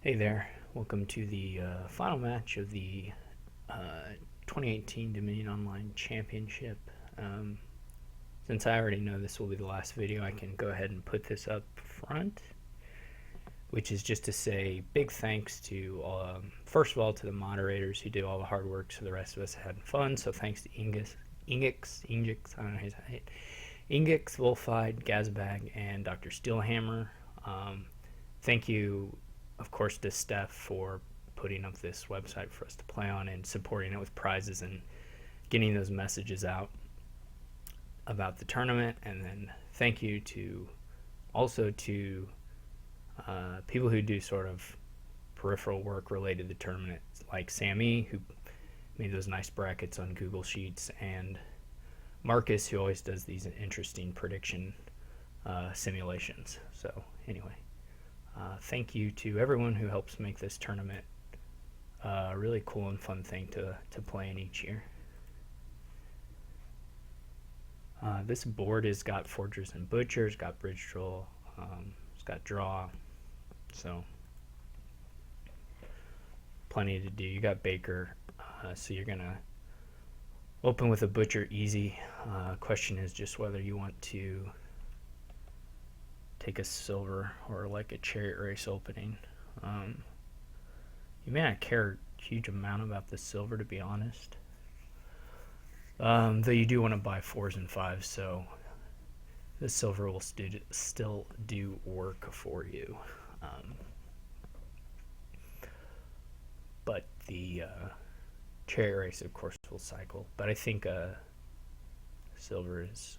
Hey there, welcome to the final match of the 2018 Dominion Online Championship. Since I already know this will be the last video, I can go ahead and put this up front, which is just to say big thanks to, first of all, to the moderators who did all the hard work so the rest of us had fun. So thanks to Ingix, I don't know how to say it, Ingix, Wolfide, Gazbag, and Dr. Steelhammer. Thank you, of course, to Steph for putting up this website for us to play on and supporting it with prizes and getting those messages out about the tournament. And then thank you to also to people who do sort of peripheral work related to the tournament, like Sammy, who made those nice brackets on Google Sheets, and Marcus, who always does these interesting prediction simulations. So anyway, thank you to everyone who helps make this tournament a really cool and fun thing to play in each year. This board has got Forgers and Butchers, got Bridge Troll, it's got Draw, so plenty to do. You got Baker, so you're gonna open with a Butcher easy. Question is just whether you want to take a silver or like a chariot race opening. You may not care a huge amount about the silver, to be honest, though you do want to buy 4s and 5s, so the silver will still do work for you. But the chariot race, of course, will cycle, but I think silver is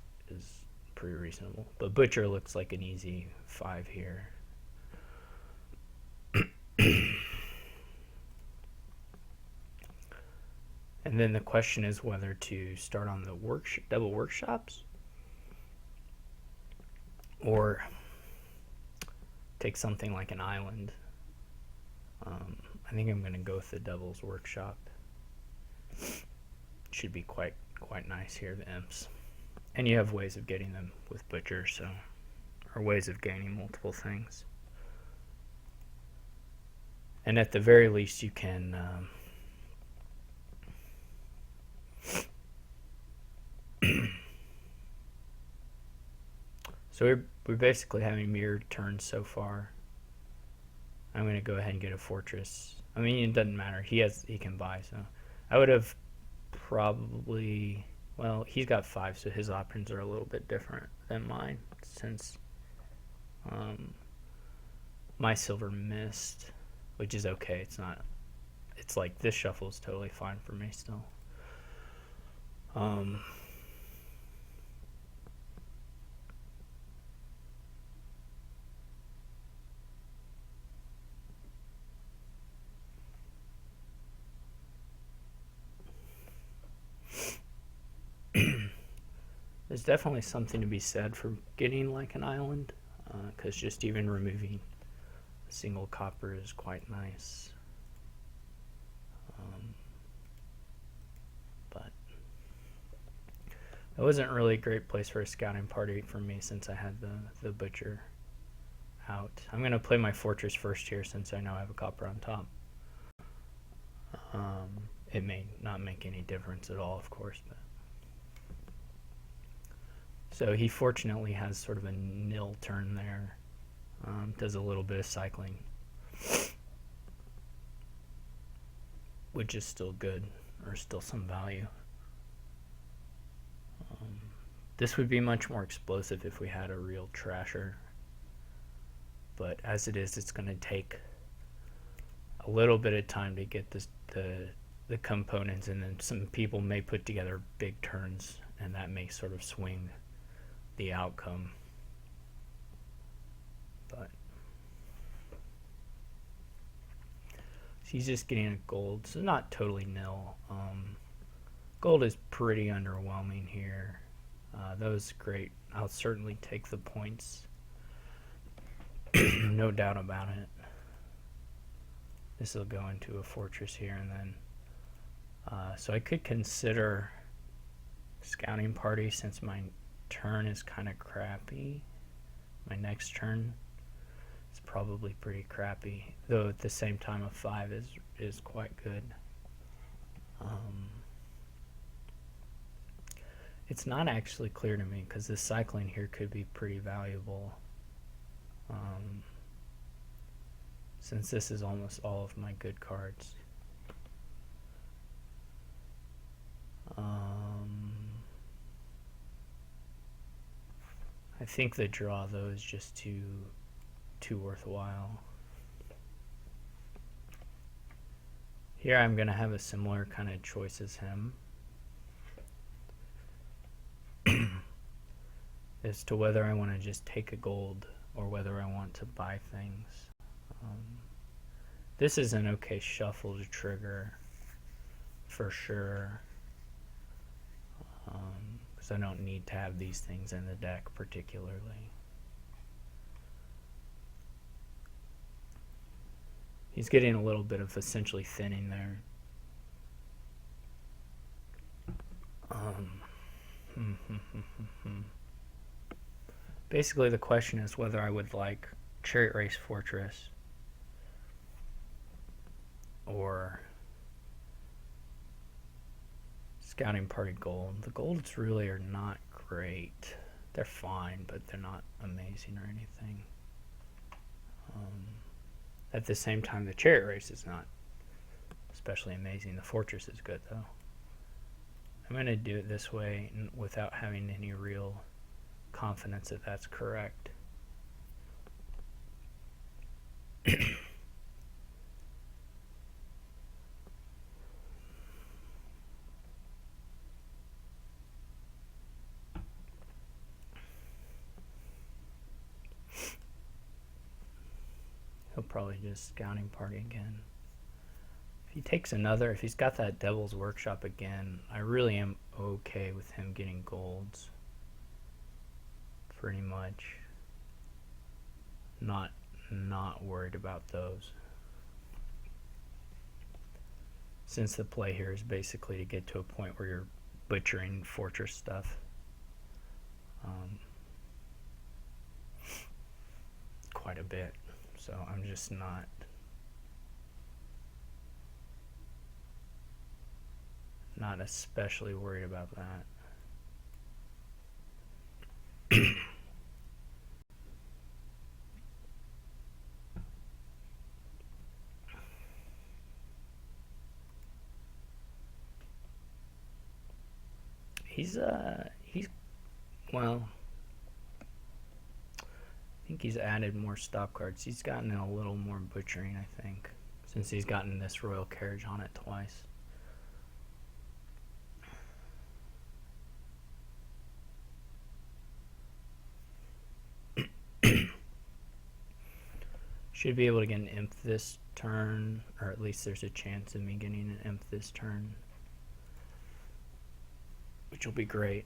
pretty reasonable. But Butcher looks like an easy 5 here. And then the question is whether to start on the double workshops or take something like an island. I think I'm going to go with the doubles workshop. Should be quite nice here, the imps. And you have ways of getting them with Butcher, so, or ways of gaining multiple things. And at the very least, you can so we're basically having mirrored turns so far. I'm going to go ahead and get a fortress. I mean, it doesn't matter. He can buy, so I would have probably, well, he's got 5, so his options are a little bit different than mine, since my silver missed, which is okay. It's not, it's like this shuffle is totally fine for me still. There's definitely something to be said for getting like an island, because just even removing a single copper is quite nice. But it wasn't really a great place for a scouting party for me since I had the Butcher out. I'm going to play my fortress first here since I know I have a copper on top. It may not make any difference at all, of course, but so he fortunately has sort of a nil turn there. Does a little bit of cycling, which is still good, or still some value. This would be much more explosive if we had a real trasher, but as it is, it's going to take a little bit of time to get the components, and then some people may put together big turns, and that may sort of swing the outcome. But so he's just getting a gold, so not totally nil. Gold is pretty underwhelming here. Those great. I'll certainly take the points. No doubt about it. This will go into a fortress here, and then so I could consider scouting party since my turn is kind of crappy, my next turn. is probably pretty crappy, though at the same time a 5 is quite good. It's not actually clear to me because this cycling here could be pretty valuable, since this is almost all of my good cards. I think the draw though is just too worthwhile. Here I'm going to have a similar kind of choice as him as to whether I want to just take a gold or whether I want to buy things. This is an okay shuffle to trigger for sure, because I don't need to have these things in the deck particularly. He's getting a little bit of essentially thinning there. Basically the question is whether I would like Chariot Race Fortress or Scouting Party Gold. The golds really are not great. They're fine, but they're not amazing or anything. At the same time, the Chariot Race is not especially amazing. The Fortress is good, though. I'm going to do it this way without having any real confidence that that's correct. He'll probably just Scouting Party again. If he takes another, if he's got that Devil's Workshop again, I really am okay with him getting golds. Pretty much. Not worried about those. Since the play here is basically to get to a point where you're butchering Fortress stuff. Quite a bit. So I'm just not especially worried about that. He's well, I think he's added more stop cards. He's gotten a little more butchering, I think, since he's gotten this Royal Carriage on it twice. Should be able to get an imp this turn, or at least there's a chance of me getting an imp this turn, which will be great.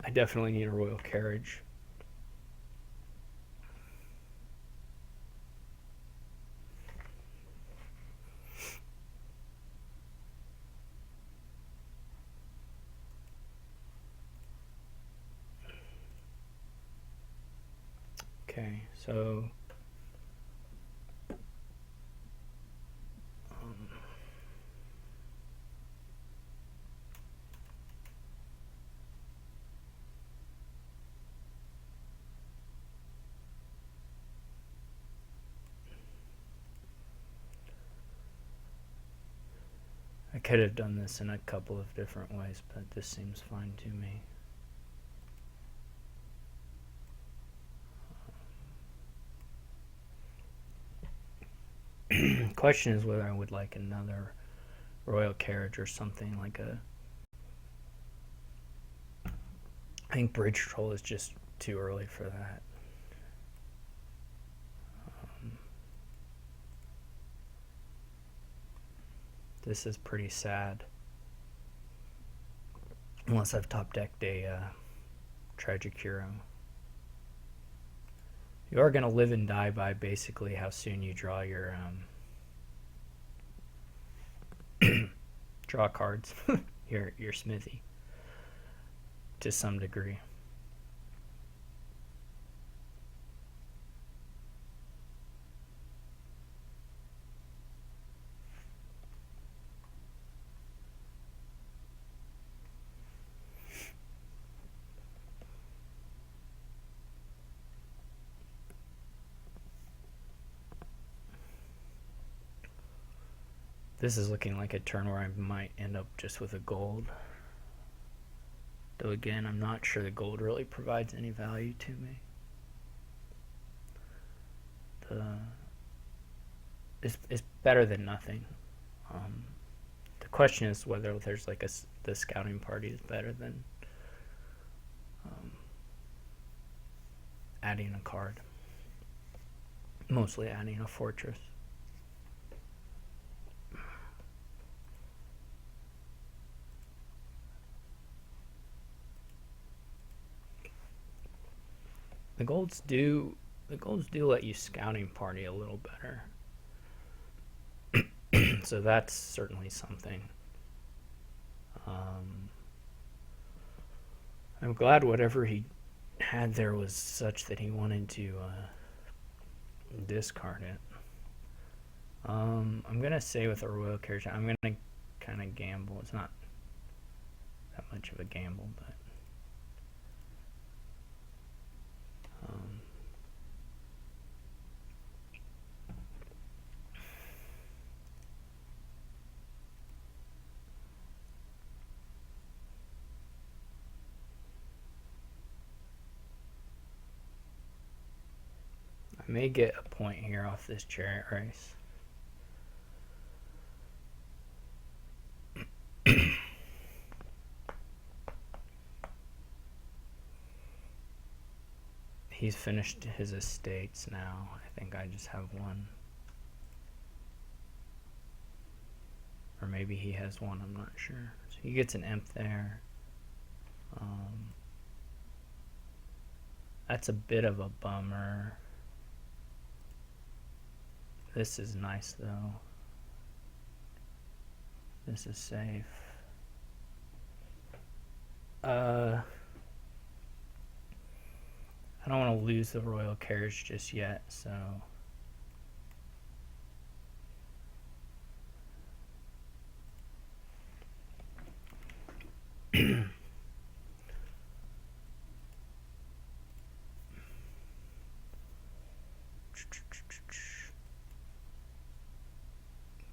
I definitely need a Royal Carriage. Okay, so I could have done this in a couple of different ways, but this seems fine to me. Question is whether I would like another Royal Carriage or something like a... I think Bridge Troll is just too early for that. This is pretty sad. Unless I've top decked a Tragic Hero. You are going to live and die by basically how soon you draw your draw cards, your smithy, to some degree. This is looking like a turn where I might end up just with a gold. Though again, I'm not sure the gold really provides any value to me. It's better than nothing. The question is whether there's like the scouting party is better than adding a card. Mostly adding a fortress. The golds do let you scouting party a little better. So that's certainly something. I'm glad whatever he had there was such that he wanted to discard it. I'm gonna say with a royal character, I'm gonna kind of gamble. It's not that much of a gamble, but I may get a point here off this chariot race. He's finished his estates now. I think I just have one. Or maybe he has one, I'm not sure. So he gets an imp there. That's a bit of a bummer. This is nice though. This is safe. I don't want to lose the royal carriage just yet, so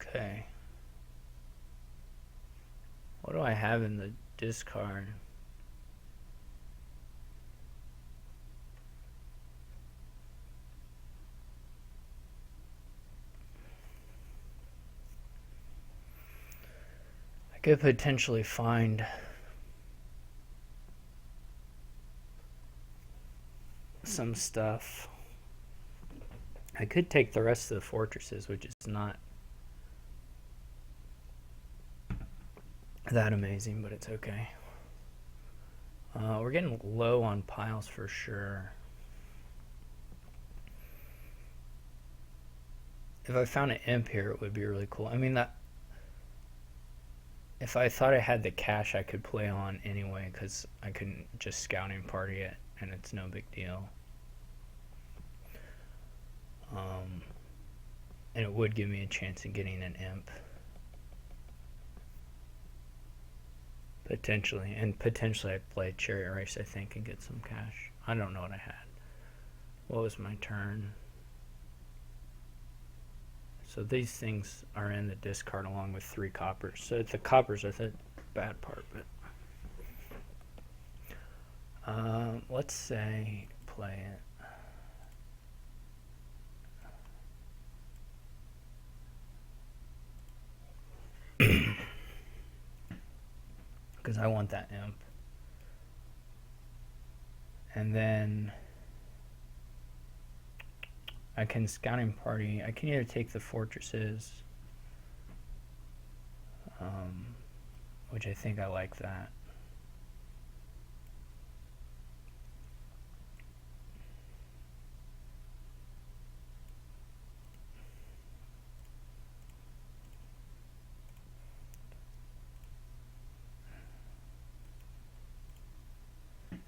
okay. What do I have in the discard? I could potentially find some stuff. I could take the rest of the fortresses, which is not that amazing, but it's okay. We're getting low on piles for sure. If I found an imp here, it would be really cool. I mean, that if I thought I had the cash, I could play on anyway, because I couldn't just scouting party it, and it's no big deal. And it would give me a chance of getting an imp. Potentially. And potentially I'd play chariot race, I think, and get some cash. I don't know what I had. What was my turn? So these things are in the discard along with 3 coppers. So the coppers are the bad part, but let's say play it. Because I want that imp. And then I can scouting party. I can either take the fortresses, which I think I like that.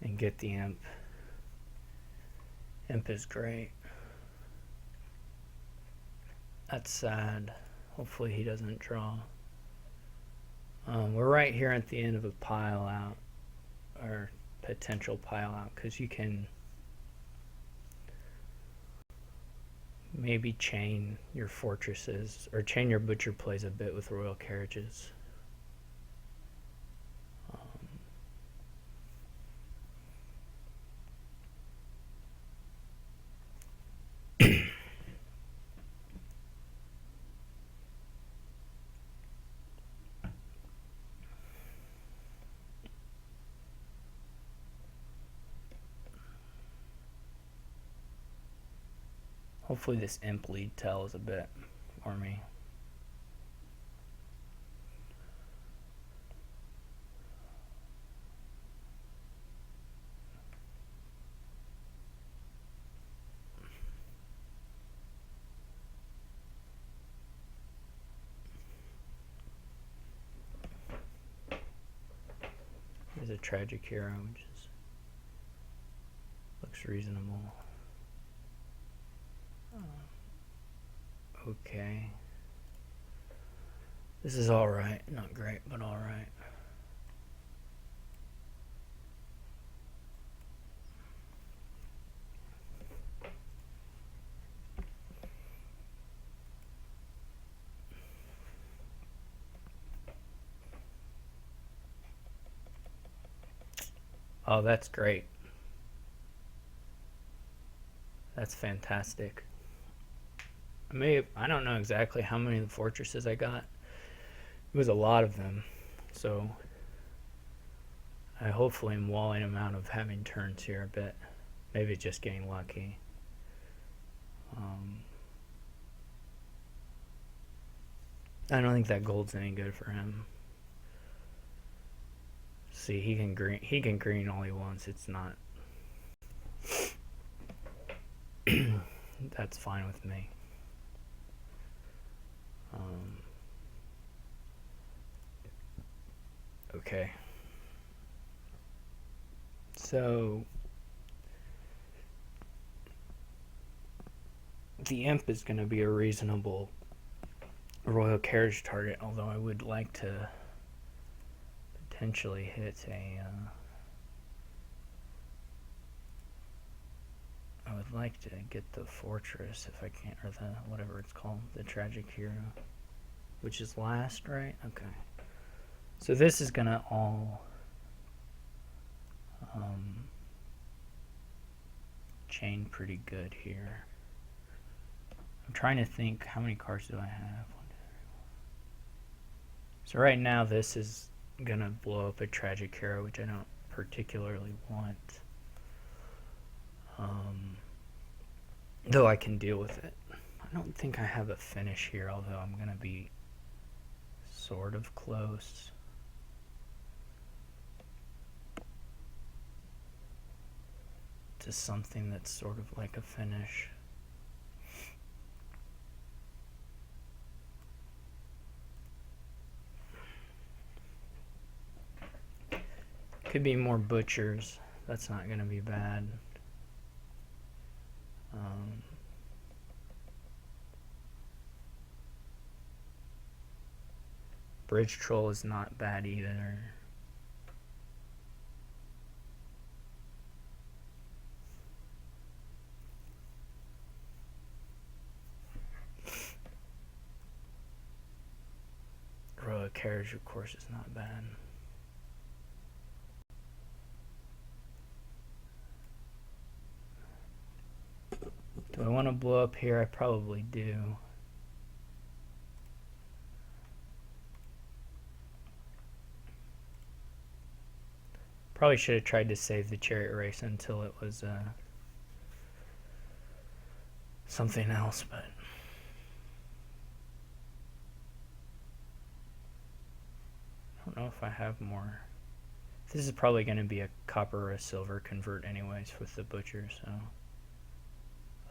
and get the imp. Imp is great. That's sad. Hopefully he doesn't draw. We're right here at the end of a pile out, or potential pile out, because you can maybe chain your fortresses, or chain your butcher plays a bit with royal carriages. Hopefully this imp lead tells a bit for me. There's a tragic hero, which is, looks reasonable. Okay. This is alright. Not great, but alright. Oh, that's great. That's fantastic. I don't know exactly how many of the fortresses I got. It was a lot of them. So I hopefully am walling them out of having turns here a bit. Maybe just getting lucky. I don't think that gold's any good for him. See, he can green all he wants. It's not. That's fine with me. Okay. So the imp is going to be a reasonable royal carriage target, although I would like to potentially hit a I would like to get the fortress if I can, or the whatever it's called, the tragic hero, which is last, right? Okay. So this is gonna all chain pretty good here. I'm trying to think, how many cards do I have? So right now this is gonna blow up a tragic hero, which I don't particularly want. Though I can deal with it. I don't think I have a finish here, although I'm gonna be sort of close. To something that's sort of like a finish. Could be more butchers. That's not gonna be bad. Bridge troll is not bad either. Royal carriage, of course, is not bad. Do I want to blow up here? I probably do. Probably should have tried to save the chariot race until it was something else, but I don't know if I have more. This is probably going to be a copper or a silver convert anyways with the butcher, so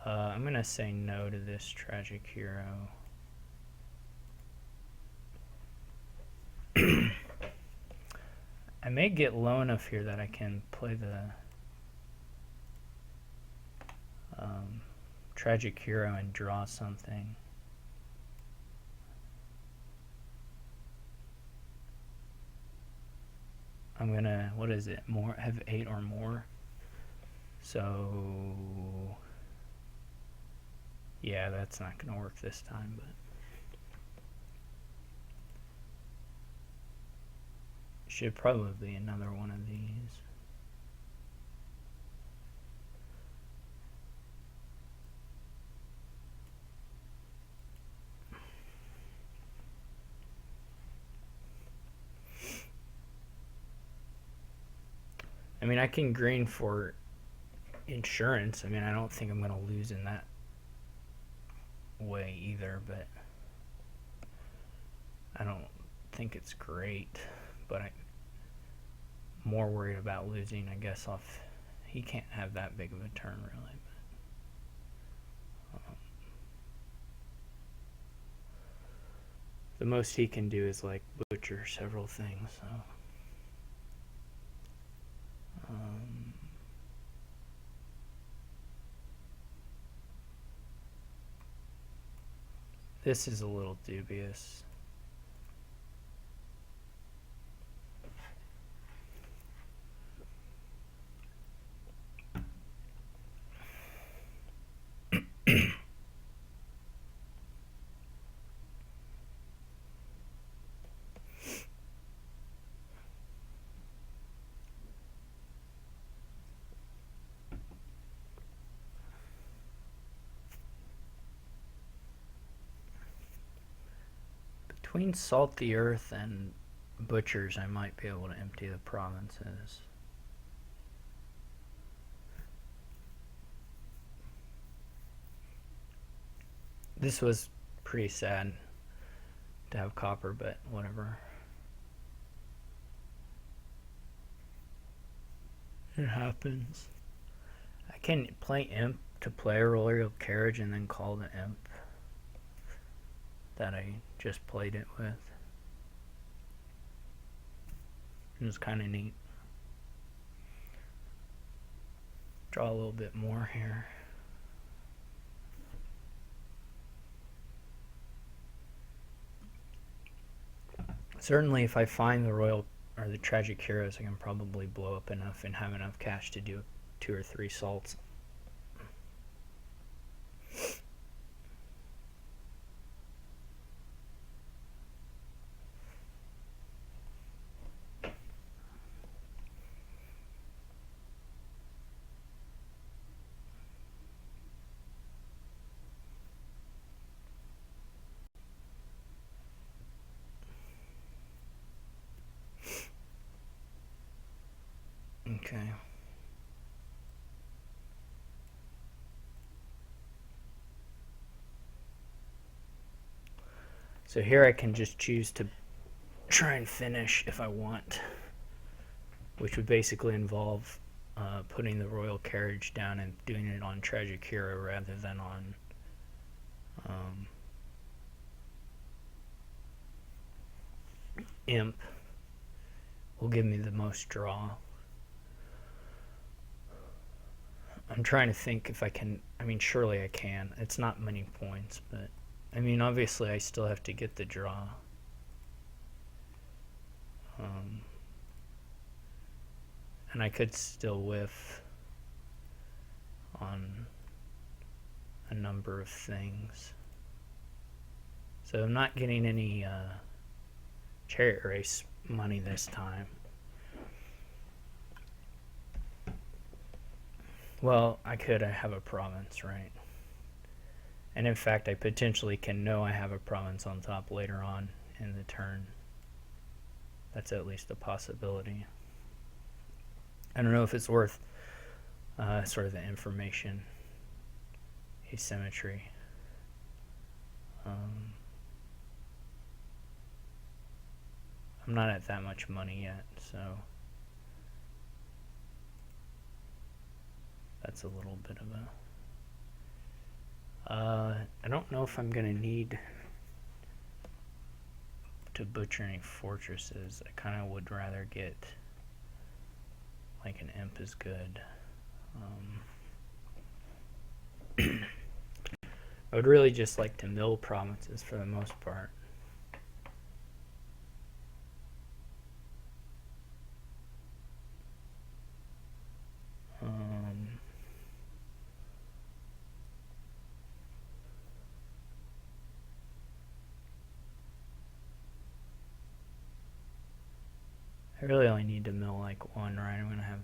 I'm going to say no to this tragic hero. I may get low enough here that I can play the Tragic Hero and draw something. I'm gonna, what is it, more, have 8 or more. So yeah, that's not gonna work this time, but should probably be another one of these. I mean, I can green for insurance. I mean, I don't think I'm going to lose in that way either, but I don't think it's great. But I'm more worried about losing, I guess, off. He can't have that big of a turn, really. But, the most he can do is like butcher several things. So. This is a little dubious. Between Salt the Earth and Butchers, I might be able to empty the provinces. This was pretty sad to have copper, but whatever. It happens. I can play Imp to play a Royal Carriage and then call the Imp that I just played it with. It was kind of neat. Draw a little bit more here. Certainly if I find the Royal or the Tragic Heroes, I can probably blow up enough and have enough cash to do 2 or 3 salts. Okay. So here I can just choose to try and finish if I want, which would basically involve putting the Royal Carriage down and doing it on Tragic Hero rather than on Imp. Will give me the most draw. I'm trying to think if I can. I mean, surely I can. It's not many points, but I mean, obviously I still have to get the draw. And I could still whiff on a number of things. So I'm not getting any chariot race money this time. Well, I could have a province, right? And in fact, I potentially can know I have a province on top later on in the turn. That's at least a possibility. I don't know if it's worth sort of the information asymmetry. I'm not at that much money yet, so that's a little bit of a... I don't know if I'm going to need to butcher any fortresses. I kind of would rather get like an Imp is good. I would really just like to mill provinces for the most part. I really only need to mill like one, right? I'm gonna have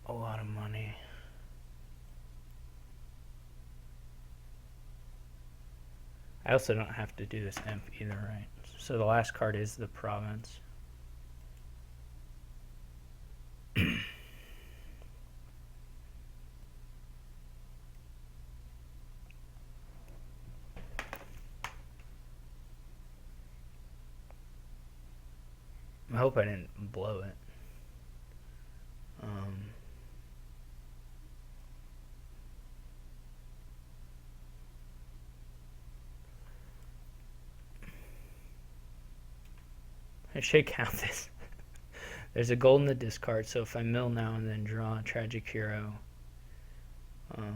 a lot of money. I also don't have to do this imp either, right? So the last card is the province. I hope I didn't blow it. I should count this. There's a gold in the discard, so if I mill now and then draw a tragic hero, I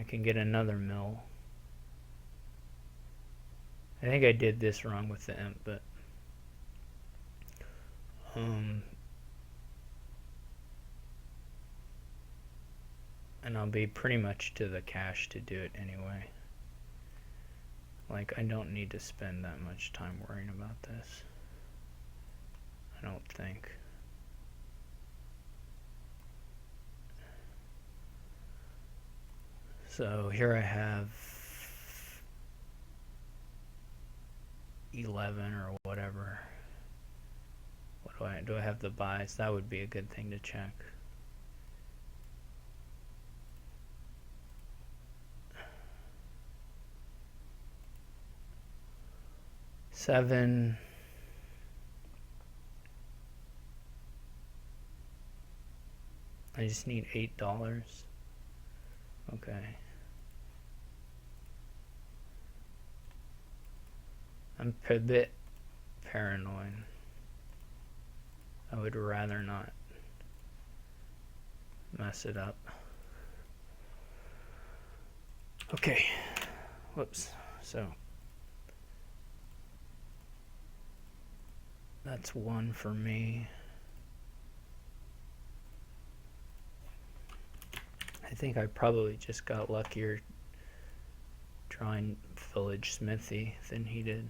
can get another mill. I think I did this wrong with the imp, but and I'll be pretty much to the cash to do it anyway. Like, I don't need to spend that much time worrying about this. I don't think. So here I have 11 or whatever. What do I have the buys? That would be a good thing to check. $7. I just need $8. Okay. I'm a bit paranoid. I would rather not mess it up. Okay. Whoops. So that's one for me. I think I probably just got luckier drawing Village Smithy than he did.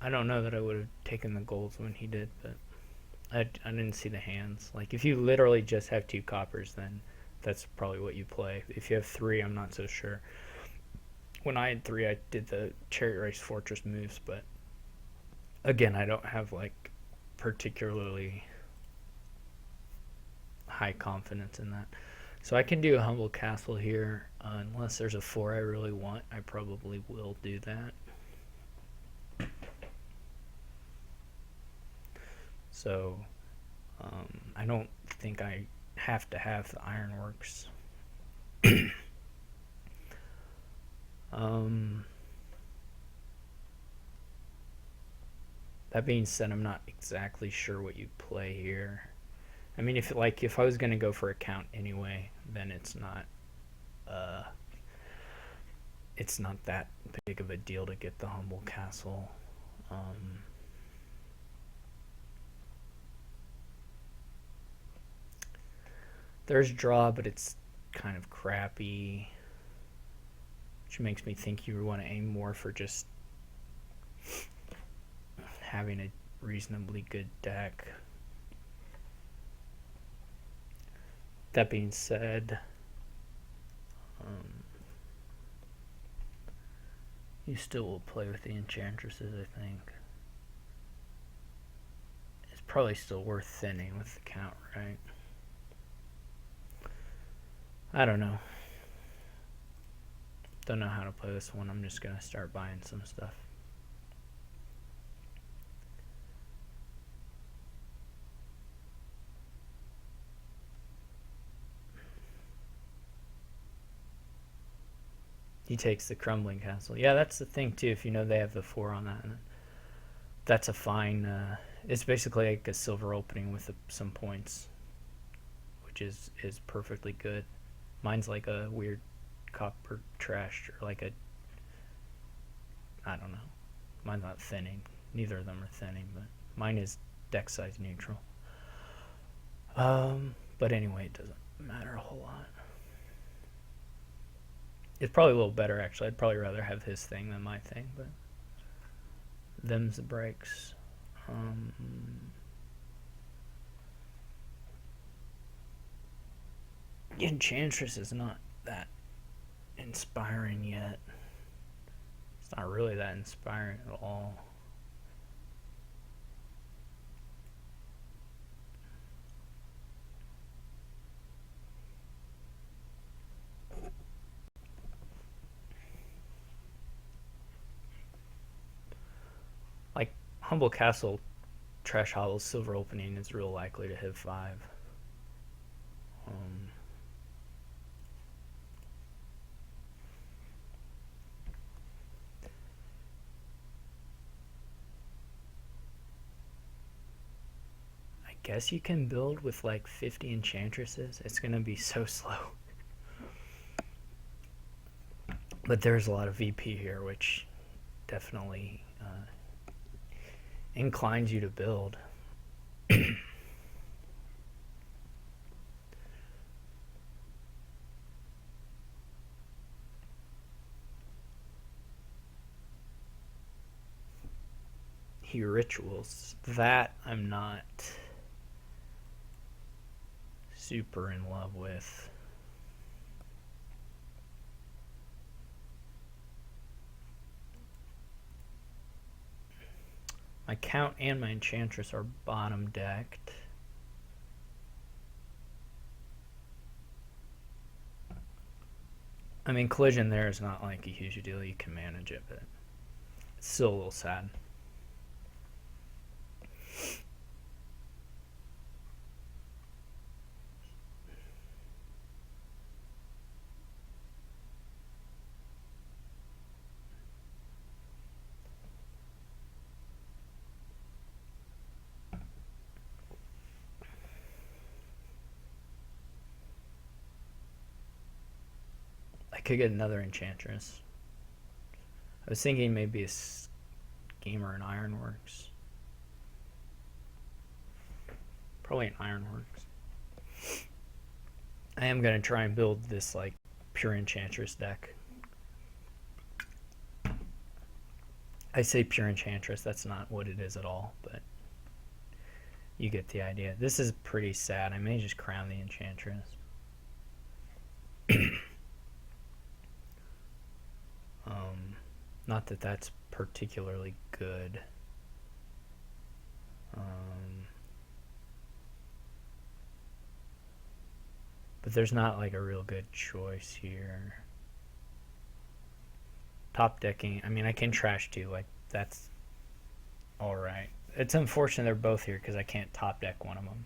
I don't know that I would have taken the golds when he did, but I didn't see the hands. Like, if you literally just have 2 coppers, then that's probably what you play. If you have 3, I'm not so sure. When I had 3, I did the Chariot Race Fortress moves, but again, I don't have like particularly high confidence in that. So I can do a Humble Castle here, unless there's a 4 I really want. I probably will do that. So I don't think I have to have the Ironworks. That being said, I'm not exactly sure what you play here. I mean, if I was gonna go for a count anyway, then it's not that big of a deal to get the Humble Castle. There's draw, but it's kind of crappy, which makes me think you want to aim more for just having a reasonably good deck. That being said, you still will play with the Enchantresses, I think. It's probably still worth thinning with the count, right? I don't know. Don't know how to play this one. I'm just gonna start buying some stuff. He takes the Crumbling Castle. Yeah, that's the thing too. If you know they have the 4 on that, that's a fine it's basically like a silver opening with some points, which is perfectly good. Mine's like a weird copper trash, or like a, I don't know. Mine's not thinning. Neither of them are thinning, but mine is deck size neutral. But anyway, it doesn't matter a whole lot. It's probably a little better, actually. I'd probably rather have his thing than my thing, but them's the breaks. Enchantress is not that inspiring yet. It's not really that inspiring at all. Like Humble Castle, Trash Hollow's silver opening is real likely to hit 5. I guess you can build with like 50 enchantresses. It's gonna be so slow. But there's a lot of VP here, which definitely inclines you to build. He rituals. That I'm not super in love with. My Count and my Enchantress are bottom decked. I mean, collision there is not like a huge deal. You can manage it, but it's still a little sad. I could get another Enchantress. I was thinking maybe a Gamer and Ironworks. Probably an Ironworks. I am going to try and build this like pure Enchantress deck. I say pure Enchantress, that's not what it is at all, but you get the idea. This is pretty sad. I may just crown the Enchantress. Not that that's particularly good. But there's not like a real good choice here. Top decking, I mean, I can trash too, like that's alright. It's unfortunate they're both here because I can't top deck one of them.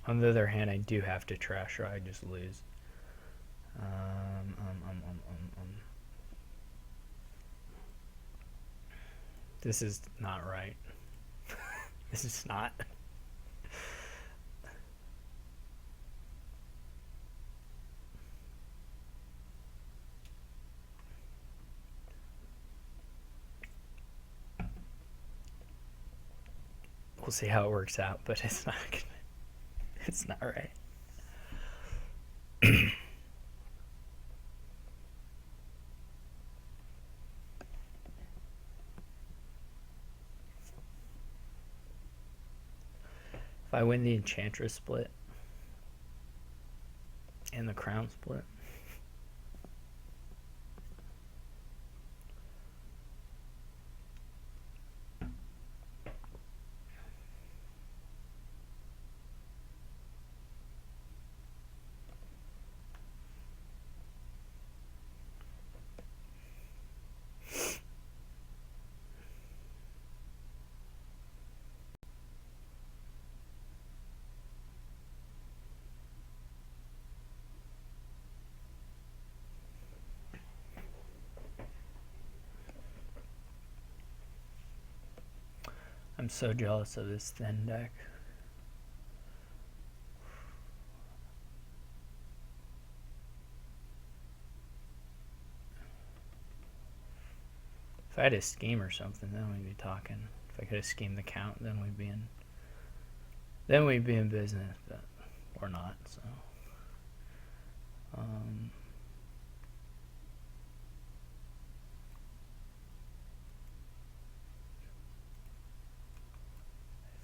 On the other hand, I do have to trash or I just lose. This is not right. This is not. We'll see how it works out, but it's not gonna, it's not right. If I win the Enchantress split and the Crown split, I'm so jealous of this thin deck. If I had a scheme or something, then we'd be talking. If I could have schemed the count, then we'd be in business, but we're not. So, I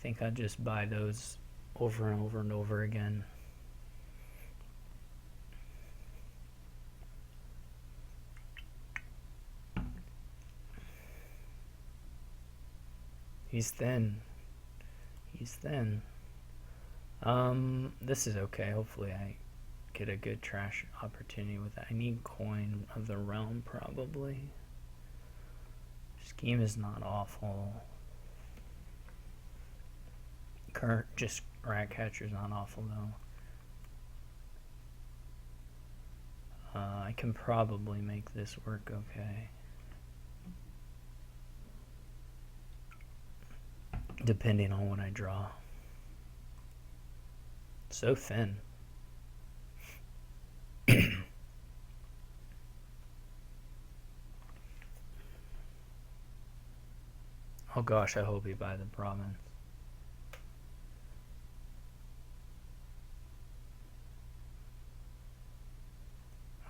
think I'd just buy those over and over and over again. He's thin. He's thin. This is okay. Hopefully I get a good trash opportunity with that. I need coin of the realm probably. Scheme is not awful. Current just rat catcher is not awful though. I can probably make this work okay. Depending on what I draw. So thin. Oh gosh, I hope he buy the province.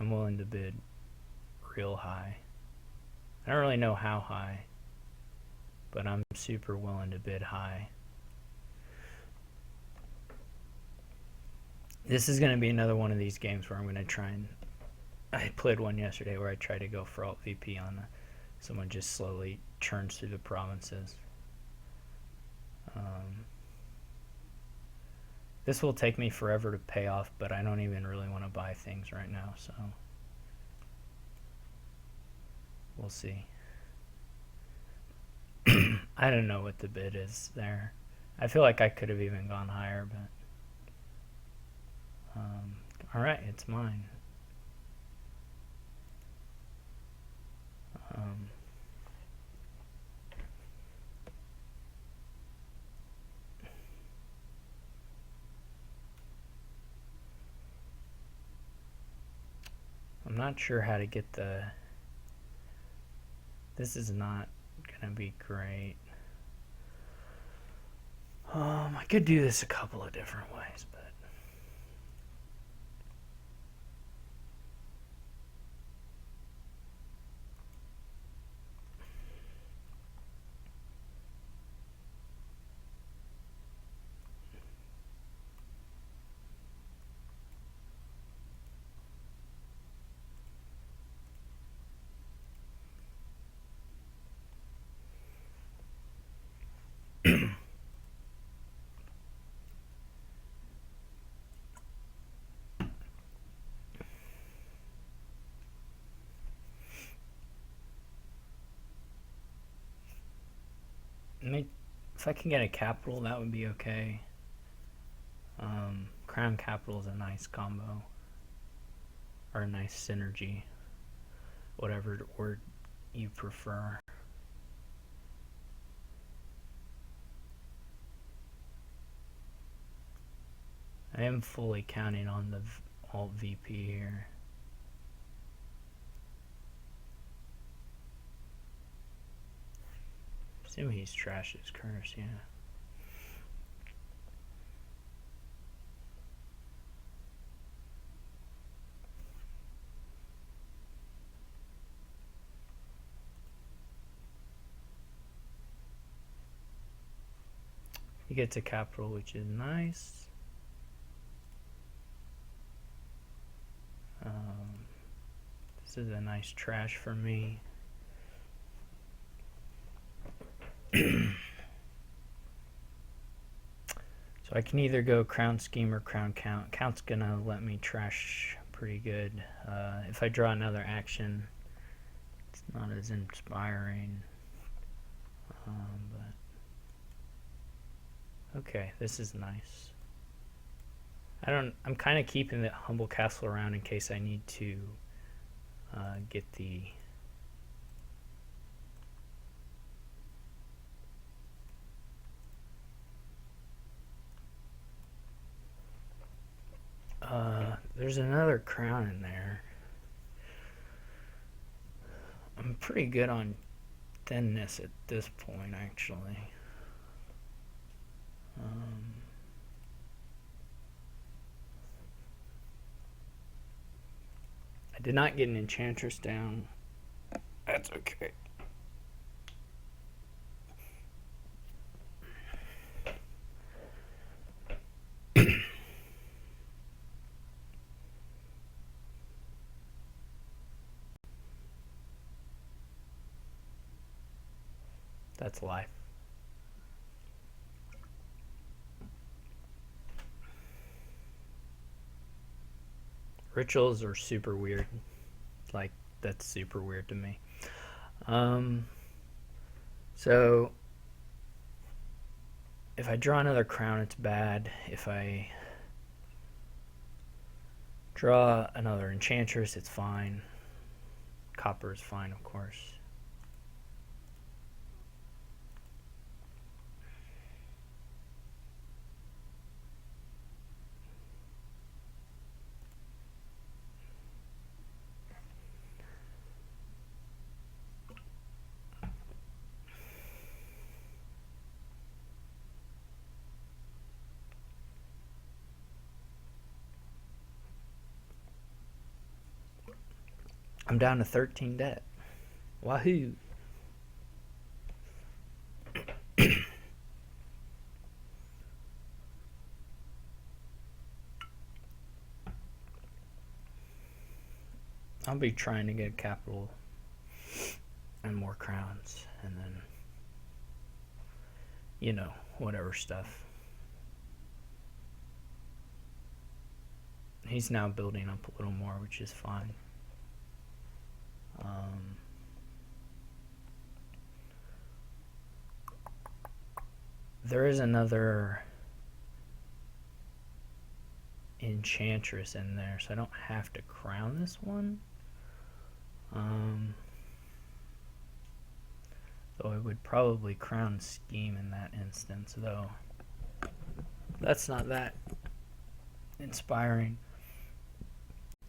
I'm willing to bid real high. I don't really know how high, but I'm super willing to bid high. This is going to be another one of these games where I'm going to try and... I played one yesterday where I tried to go for alt VP on someone just slowly churns through the provinces. This will take me forever to pay off, but I don't even really want to buy things right now, so we'll see. I don't know what the bid is there. I feel like I could have even gone higher, but alright, it's mine. I'm not sure how to get the... This is not gonna be great. I could do this a couple of different ways, but if I can get a capital, that would be okay. Crown capital is a nice combo, or a nice synergy, whatever word you prefer. I am fully counting on the alt VP here. Assume he's trashed his curse, yeah. He gets a capital, which is nice. This is a nice trash for me. So I can either go crown scheme or crown count. Count's gonna let me trash pretty good. If I draw another action, it's not as inspiring. But okay, this is nice. I'm kind of keeping the humble castle around in case I need to get the . There's another crown in there. I'm pretty good on thinness at this point, actually. I did not get an enchantress down. That's okay. That's life. Rituals are super weird. Like, that's super weird to me. So if I draw another crown, it's bad. If I draw another enchantress, it's fine. Copper is fine, of course. I'm down to 13 debt. Wahoo! I'll be trying to get capital and more crowns, and then, you know, whatever stuff. He's now building up a little more, which is fine. There is another enchantress in there, so I don't have to crown this one. Though I would probably crown scheme in that instance, though that's not that inspiring.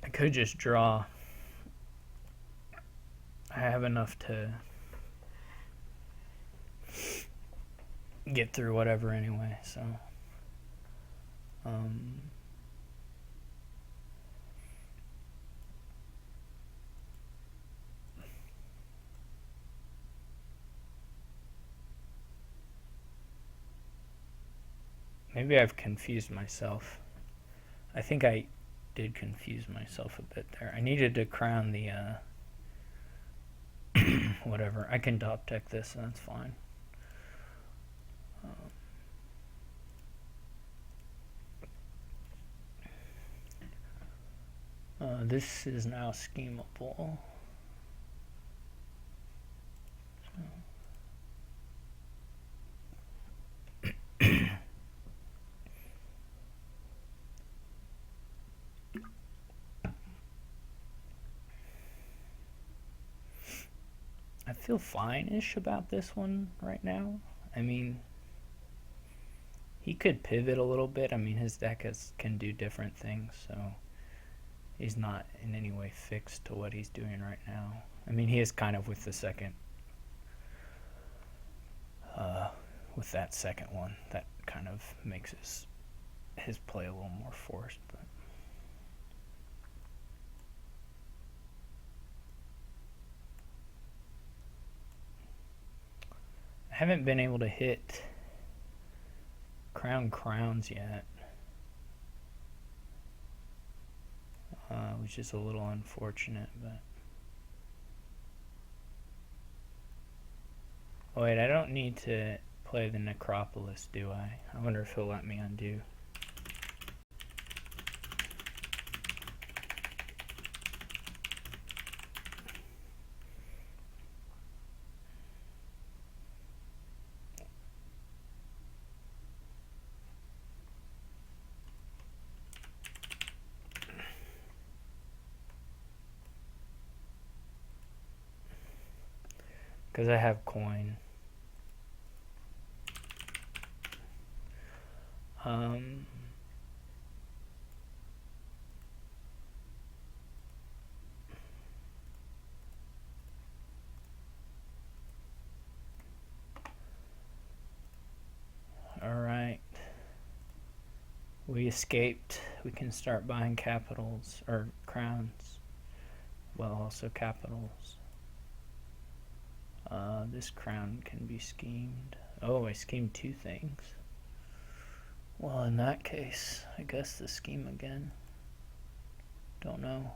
I could just draw. I have enough to get through whatever anyway, so maybe I've confused myself. I think I did confuse myself a bit there. I needed to crown the whatever. I can top tech this, and that's fine. This is now schemable. I feel fine-ish about this one right now. I mean, he could pivot a little bit. I mean, his deck can do different things, so he's not in any way fixed to what he's doing right now. I mean, he is kind of with the second, with that second one. That kind of makes his play a little more forced, but I haven't been able to hit crowns yet, which is a little unfortunate, but oh wait, I don't need to play the Necropolis, do I? I wonder if he'll let me undo. Because I have coin. we escaped. We can start buying capitals, or crowns. Well, also capitals. This crown can be schemed. Oh, I schemed 2 things. Well, in that case, I guess the scheme again. Don't know.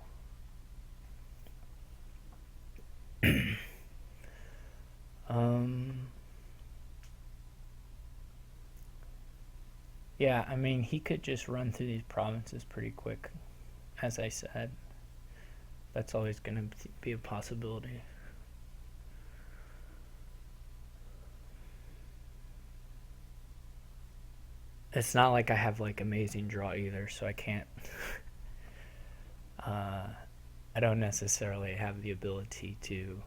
Yeah, I mean, he could just run through these provinces pretty quick. As I said, that's always going to be a possibility. It's not like I have like amazing draw either, so I can't. I don't necessarily have the ability to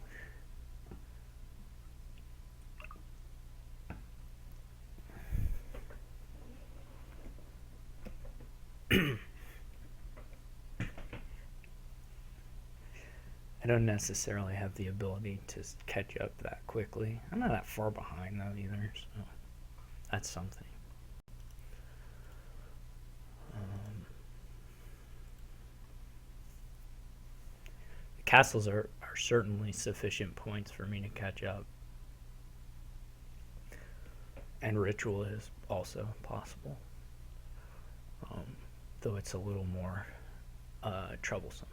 catch up that quickly. I'm not that far behind though either, so that's something. The castles are certainly sufficient points for me to catch up. And ritual is also possible. Though it's a little more troublesome,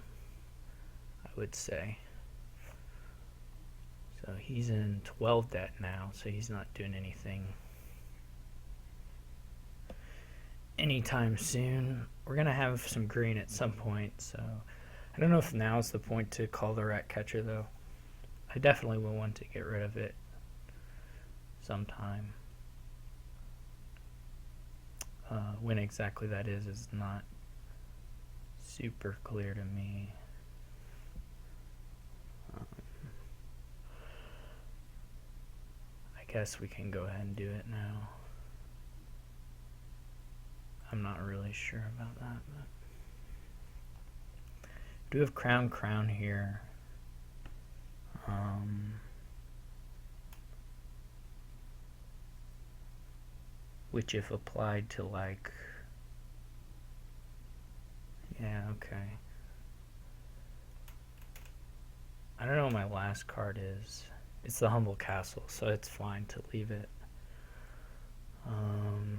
I would say. So he's in 12 debt now, so he's not doing anything anytime soon. We're going to have some green at some point, so I don't know if now is the point to call the rat catcher, though. I definitely will want to get rid of it sometime. When exactly that is not super clear to me. I guess we can go ahead and do it now. I'm not really sure about that, but do have crown here. Which if applied to like, yeah, okay. I don't know what my last card is. It's the Humble Castle, so it's fine to leave it. In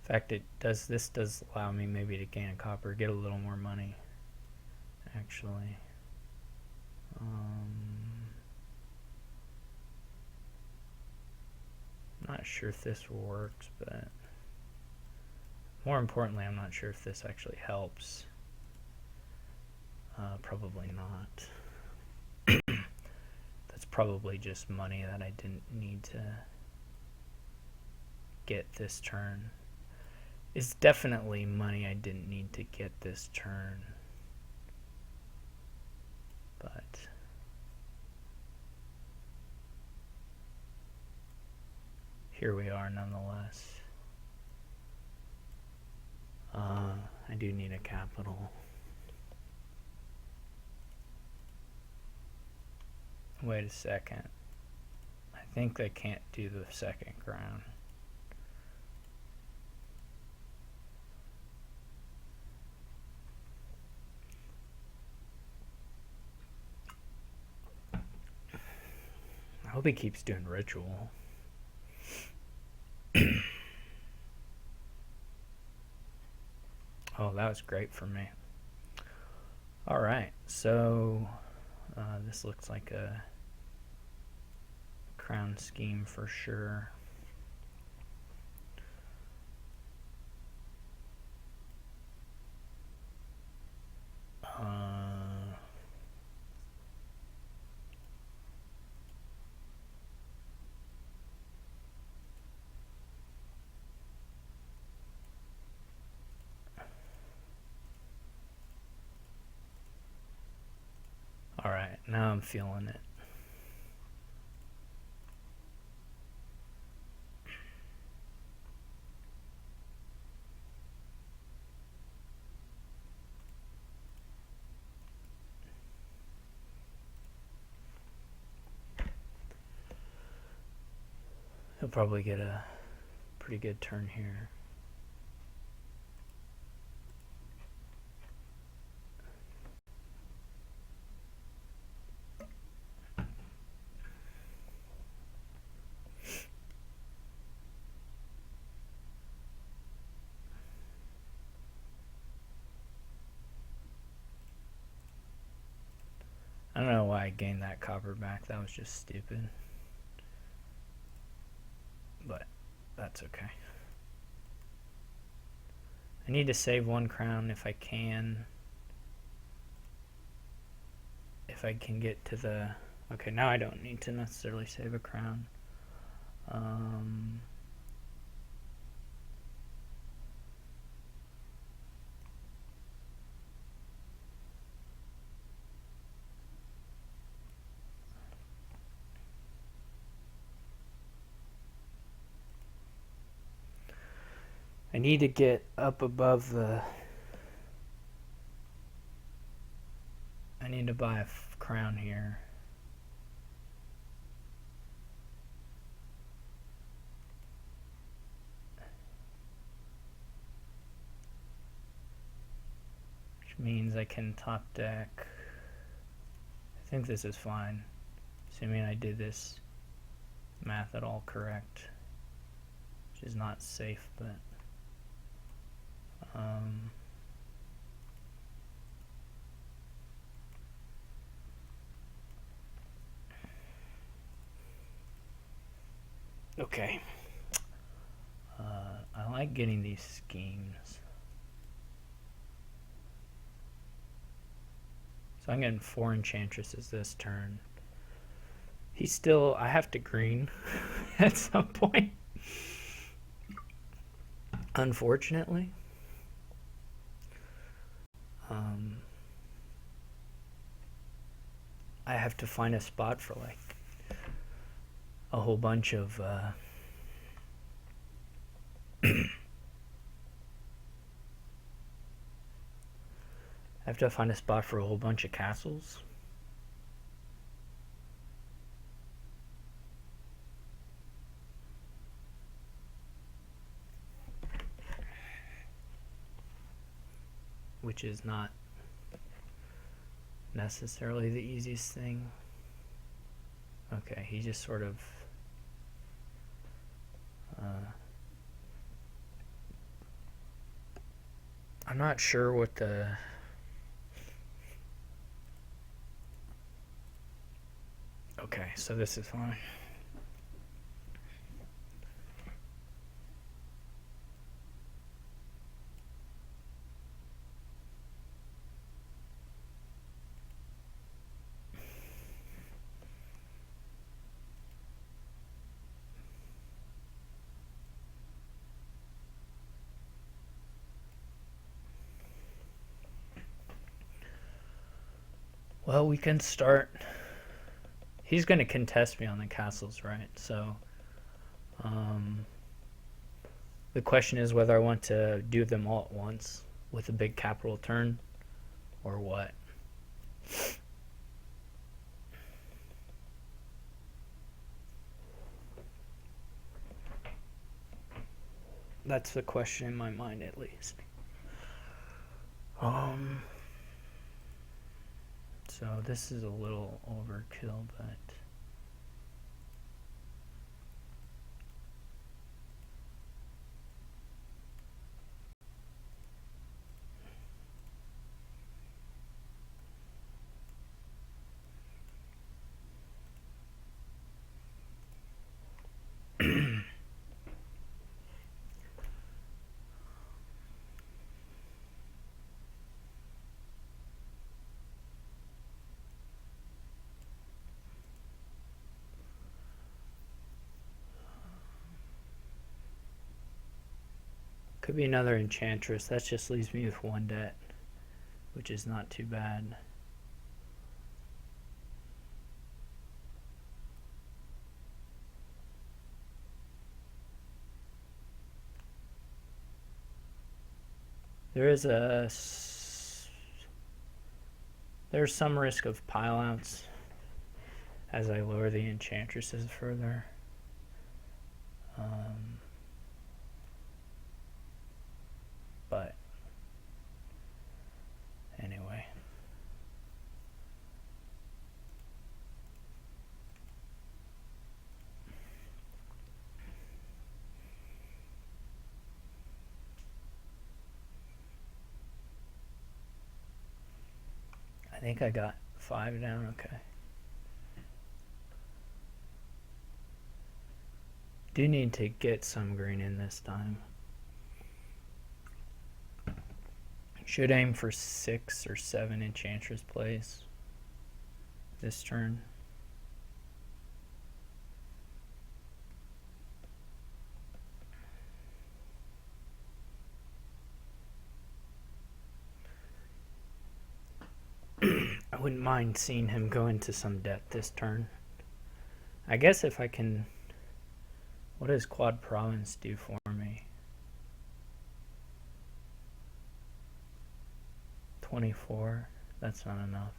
fact, this does allow me maybe to gain a copper, get a little more money, actually. Not sure if this works, but more importantly, I'm not sure if this actually helps. Probably not. That's probably just money that I didn't need to get this turn. It's definitely money I didn't need to get this turn. But here we are nonetheless. I do need a capital. Wait a second. I think I can't do the second crown. I hope he keeps doing ritual. Oh, that was great for me. Alright, so this looks like a crown scheme for sure. Alright, now I'm feeling it. He'll probably get a pretty good turn here. I don't know why I gained that copper back. That was just stupid. But that's okay. I need to save 1 crown if I can. If I can get to the... Okay, now I don't need to necessarily save a crown. I need to get up above the... I need to buy a crown here. Which means I can top deck. I think this is fine, assuming I did this math at all correct, which is not safe, but okay. I like getting these schemes. So I'm getting 4 enchantresses this turn. He's still... I have to green at some point, unfortunately. I have to find a spot for like a whole bunch of I have to find a spot for a whole bunch of castles. Which is not necessarily the easiest thing. Okay, he just sort of I'm not sure what the... Okay, so this is fine. Well, we can start. He's going to contest me on the castles, right? So the question is whether I want to do them all at once with a big capital turn or what. That's the question in my mind, at least. So this is a little overkill, but could be another enchantress. That just leaves me with 1 debt, which is not too bad. There's some risk of pileouts as I lower the enchantresses further. But anyway. I think I got 5 down, okay. Do need to get some green in this time. Should aim for 6 or 7 Enchantress plays this turn. I wouldn't mind seeing him go into some depth this turn. I guess if I can... What does Quad Province do for me? 24. That's not enough.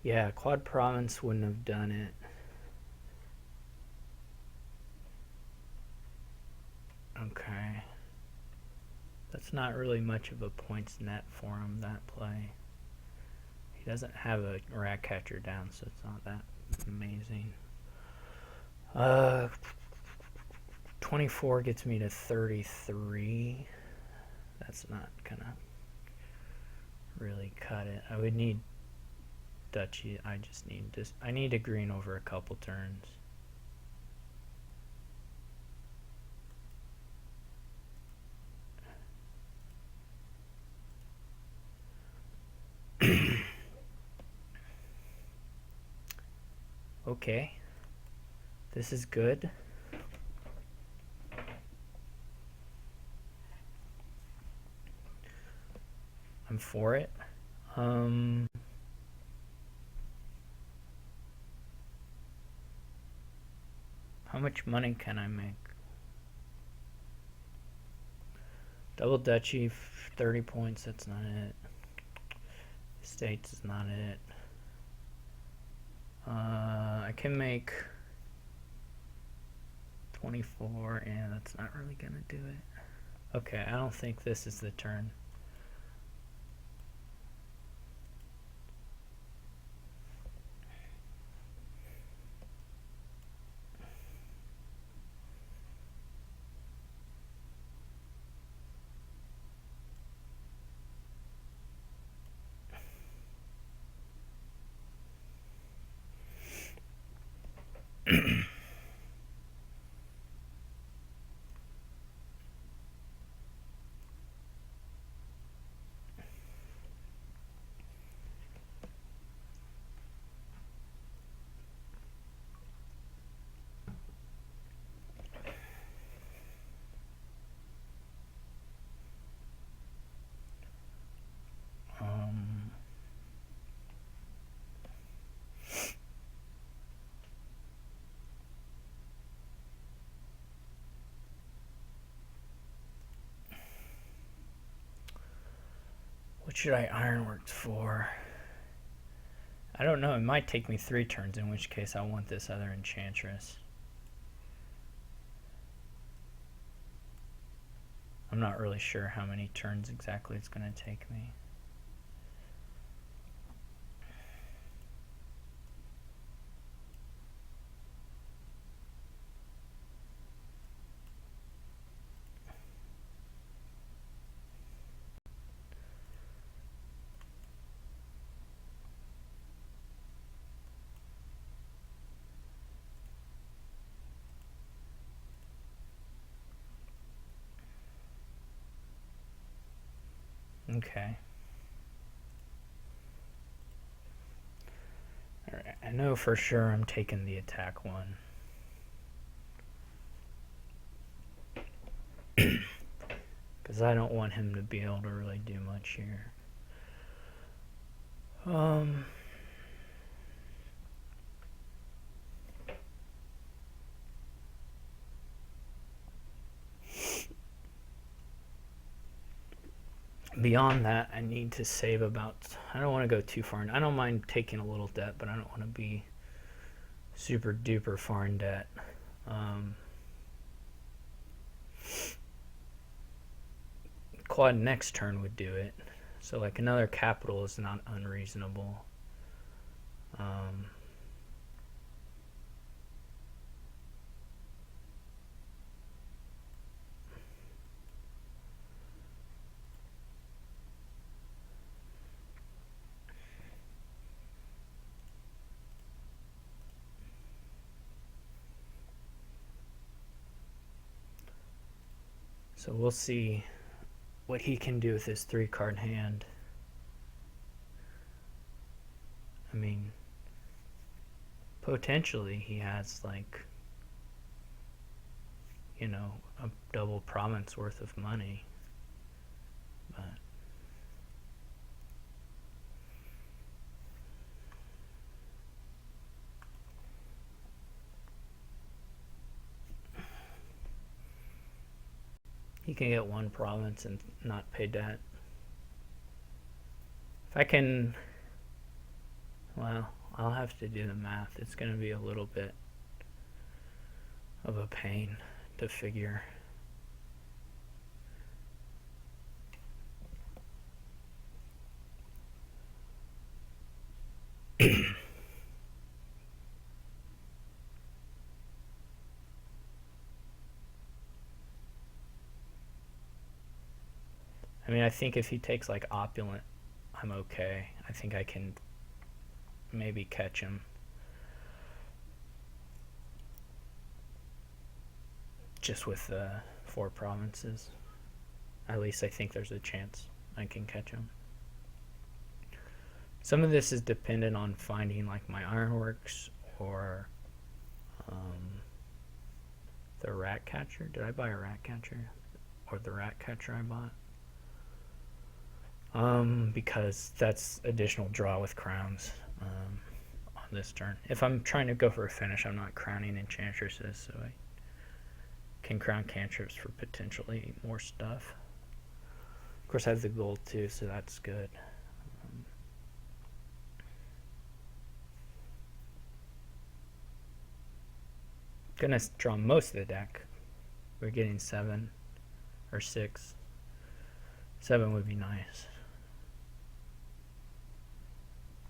Yeah, Quad Province wouldn't have done it. Okay. That's not really much of a points net for him, that play. He doesn't have a rat catcher down, so it's not that amazing. 24 gets me to 33. That's not gonna really cut it. I would need Duchy. I need a green over a couple turns. Okay. This is good. I'm for it. How much money can I make? Double Duchy, 30 points, that's not it. States is not it. I can make 24, and that's not really gonna do it. Okay, I don't think this is the turn. What should I Ironworks for? I don't know, it might take me 3 turns, in which case I want this other Enchantress. I'm not really sure how many turns exactly it's going to take me. Okay. Alright, I know for sure I'm taking the attack one. Because I don't want him to be able to really do much here. Beyond that, I need to save about, I don't want to go too far, I don't mind taking a little debt, but I don't want to be super duper far in debt. Quad next turn would do it, so like another capital is not unreasonable. So we'll see what he can do with his 3-card hand. I mean, potentially he has like, you know, a double province worth of money, but he can get one province and not pay debt. If I can, well, I'll have to do the math. It's going to be a little bit of a pain to figure. I mean, I think if he takes like opulent, I'm okay. I think I can maybe catch him. Just with the 4 provinces. At least I think there's a chance I can catch him. Some of this is dependent on finding like my ironworks or the rat catcher. Did I buy a rat catcher? Or the rat catcher I bought? Because that's additional draw with crowns on this turn. If I'm trying to go for a finish, I'm not crowning enchantresses, so I can crown cantrips for potentially more stuff. Of course, I have the gold too, so that's good. Gonna draw most of the deck. We're getting 7 or 6. 7 would be nice.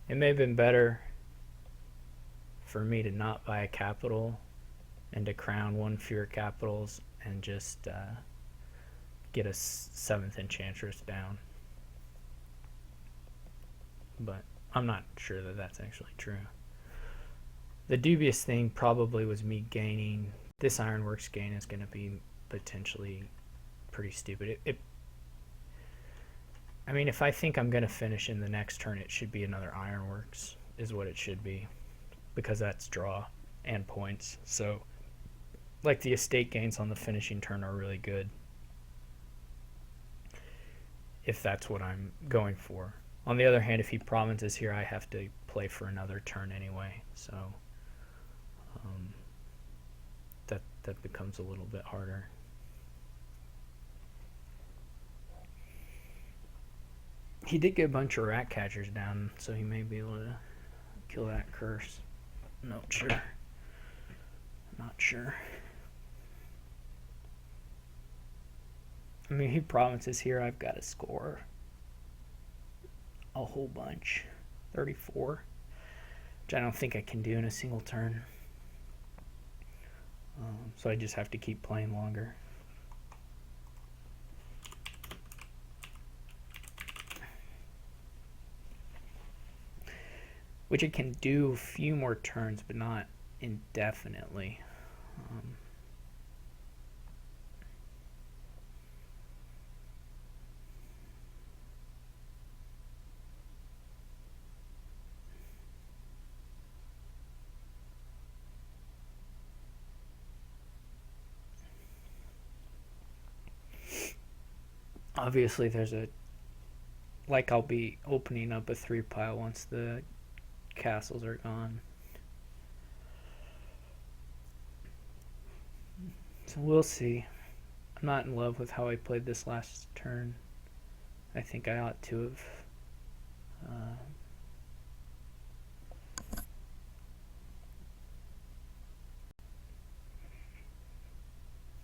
It may have been better for me to not buy a capital and to crown 1 fewer capitals and just get a 7th enchantress down. But I'm not sure that that's actually true. The dubious thing probably was me gaining. This ironworks gain is going to be potentially pretty stupid. I mean, if I think I'm going to finish in the next turn, it should be another ironworks, is what it should be, because that's draw and points. So, like, the estate gains on the finishing turn are really good, if that's what I'm going for. On the other hand, if he provinces here, I have to play for another turn anyway, so that becomes a little bit harder. He did get a bunch of rat catchers down, so he may be able to kill that curse. Not sure. Not sure. I mean, he provinces here, I've got to score a whole bunch. 34. Which I don't think I can do in a single turn. So I just have to keep playing longer. Which it can do a few more turns, but not indefinitely. obviously there's a, like I'll be opening up a 3 pile once the castles are gone. So we'll see. I'm not in love with how I played this last turn. I think I ought to have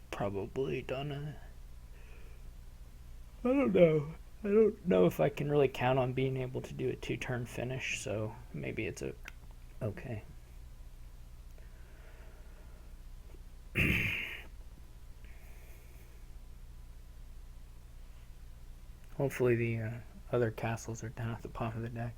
probably done I don't know. I don't know if I can really count on being able to do a 2-turn finish, so maybe it's okay. Hopefully the other castles are down at the bottom of the deck.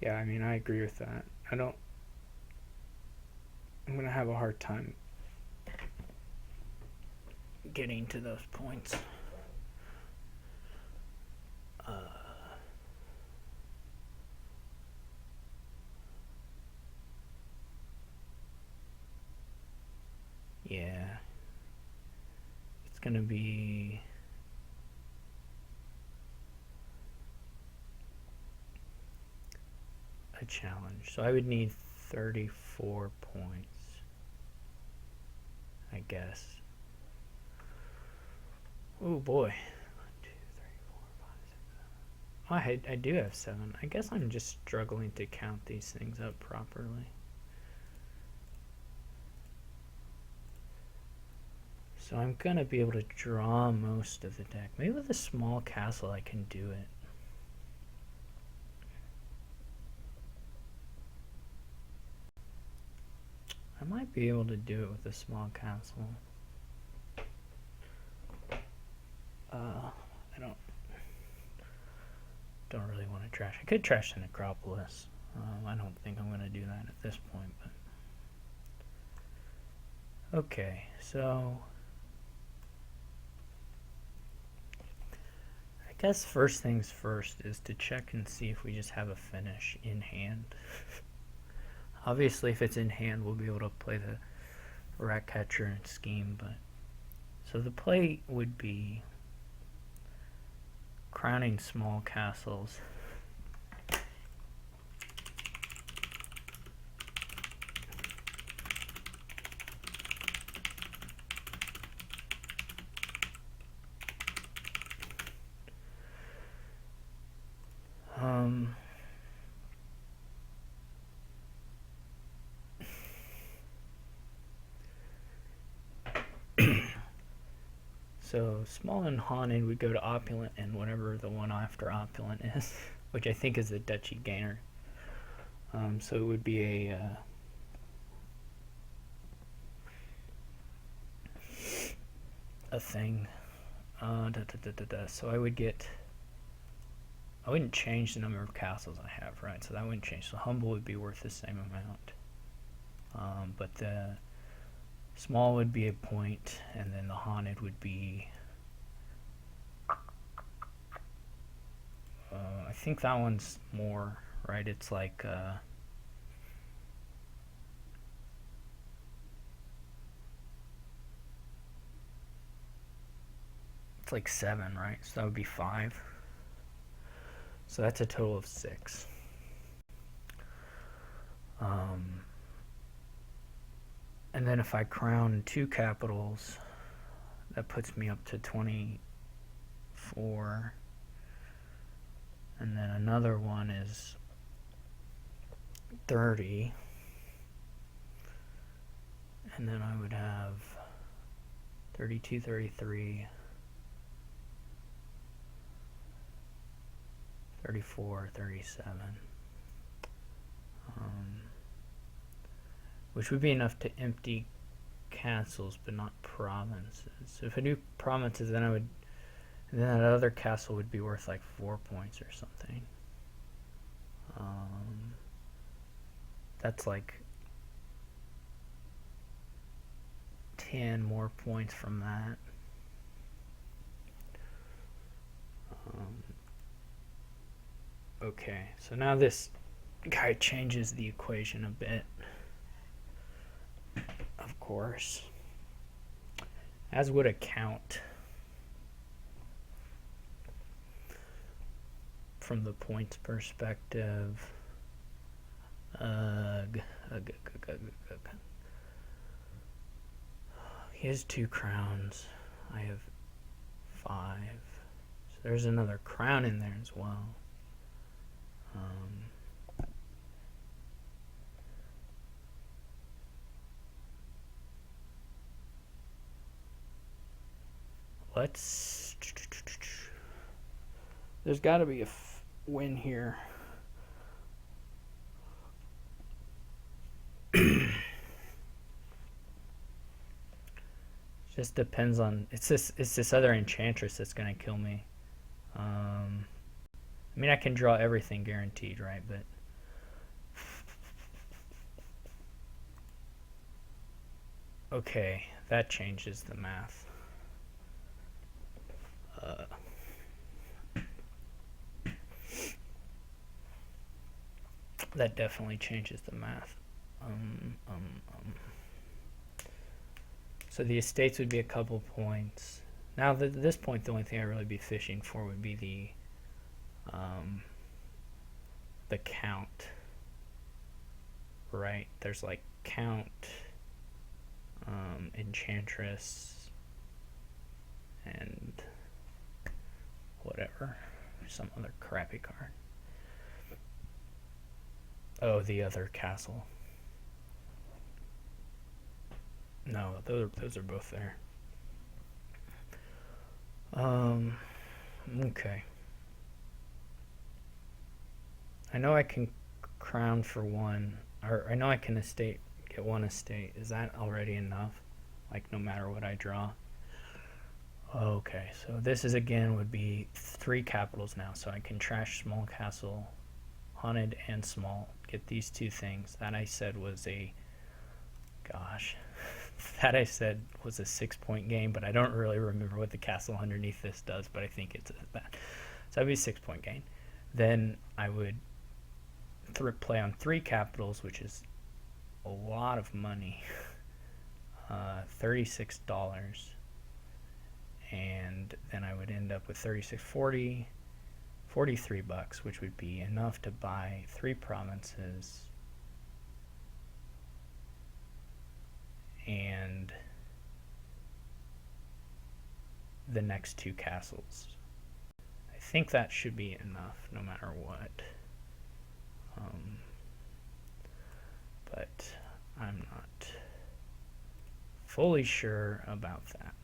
Yeah, I mean, I agree with that. I'm going to have a hard time getting to those points. Yeah. It's going to be a challenge. So I would need 34 points, I guess. Oh boy. 1, 2, 3, 4, 5, 6, 7. Oh, I do have 7. I guess I'm just struggling to count these things up properly. So I'm gonna be able to draw most of the deck. Maybe with a small castle I can do it. I might be able to do it with a small castle. I don't really want to trash. I could trash the Necropolis. I don't think I'm going to do that at this point, but okay, so I guess first things first is to check and see if we just have a finish in hand. Obviously, if it's in hand, we'll be able to play the Ratcatcher and Scheme, but so the play would be crowning small castles. So small and haunted would go to opulent and whatever the one after opulent is, which I think is the Duchy Gainer. So it would be a thing. So I wouldn't change the number of castles I have, right? So that wouldn't change. So humble would be worth the same amount. But the small would be a point, and then the haunted would be I think that one's more, right? It's like it's like 7, right? So that would be 5. So that's a total of 6. And then if I crown 2 capitals, that puts me up to 24. And then another one is 30. And then I would have 32, 33, 34, 37. Which would be enough to empty castles, but not provinces. So if I do provinces, then I would And then that other castle would be worth like 4 points or something. That's like 10 more points from that. Okay, so now this guy changes the equation a bit, of course, as would a count from the points perspective. He has 2 crowns. I have 5. So there's another crown in there as well. There's got to be a win here. Just depends on it's this other enchantress that's gonna kill me. I mean, I can draw everything guaranteed, right? But okay, that changes the math. That definitely changes the math. So the estates would be a couple points. Now, at this point, the only thing I'd really be fishing for would be the count, right? There's like count, enchantress, and whatever, some other crappy card. Oh, the other castle. No, those are both there. Okay. I know I can crown for 1, or I know I can get 1 estate. Is that already enough? Like, no matter what I draw? Okay, so this is again would be 3 capitals now, so I can trash small castle, haunted, and small. Get these 2 things. That I said was a, gosh, that I said was a 6-point game, but I don't really remember what the castle underneath this does, but I think it's that. So that'd be a 6-point gain. Then I would play on 3 capitals, which is a lot of money. $36. And then I would end up with $36.40, $43, which would be enough to buy 3 provinces and the next 2 castles. I think that should be enough no matter what. But I'm not fully sure about that.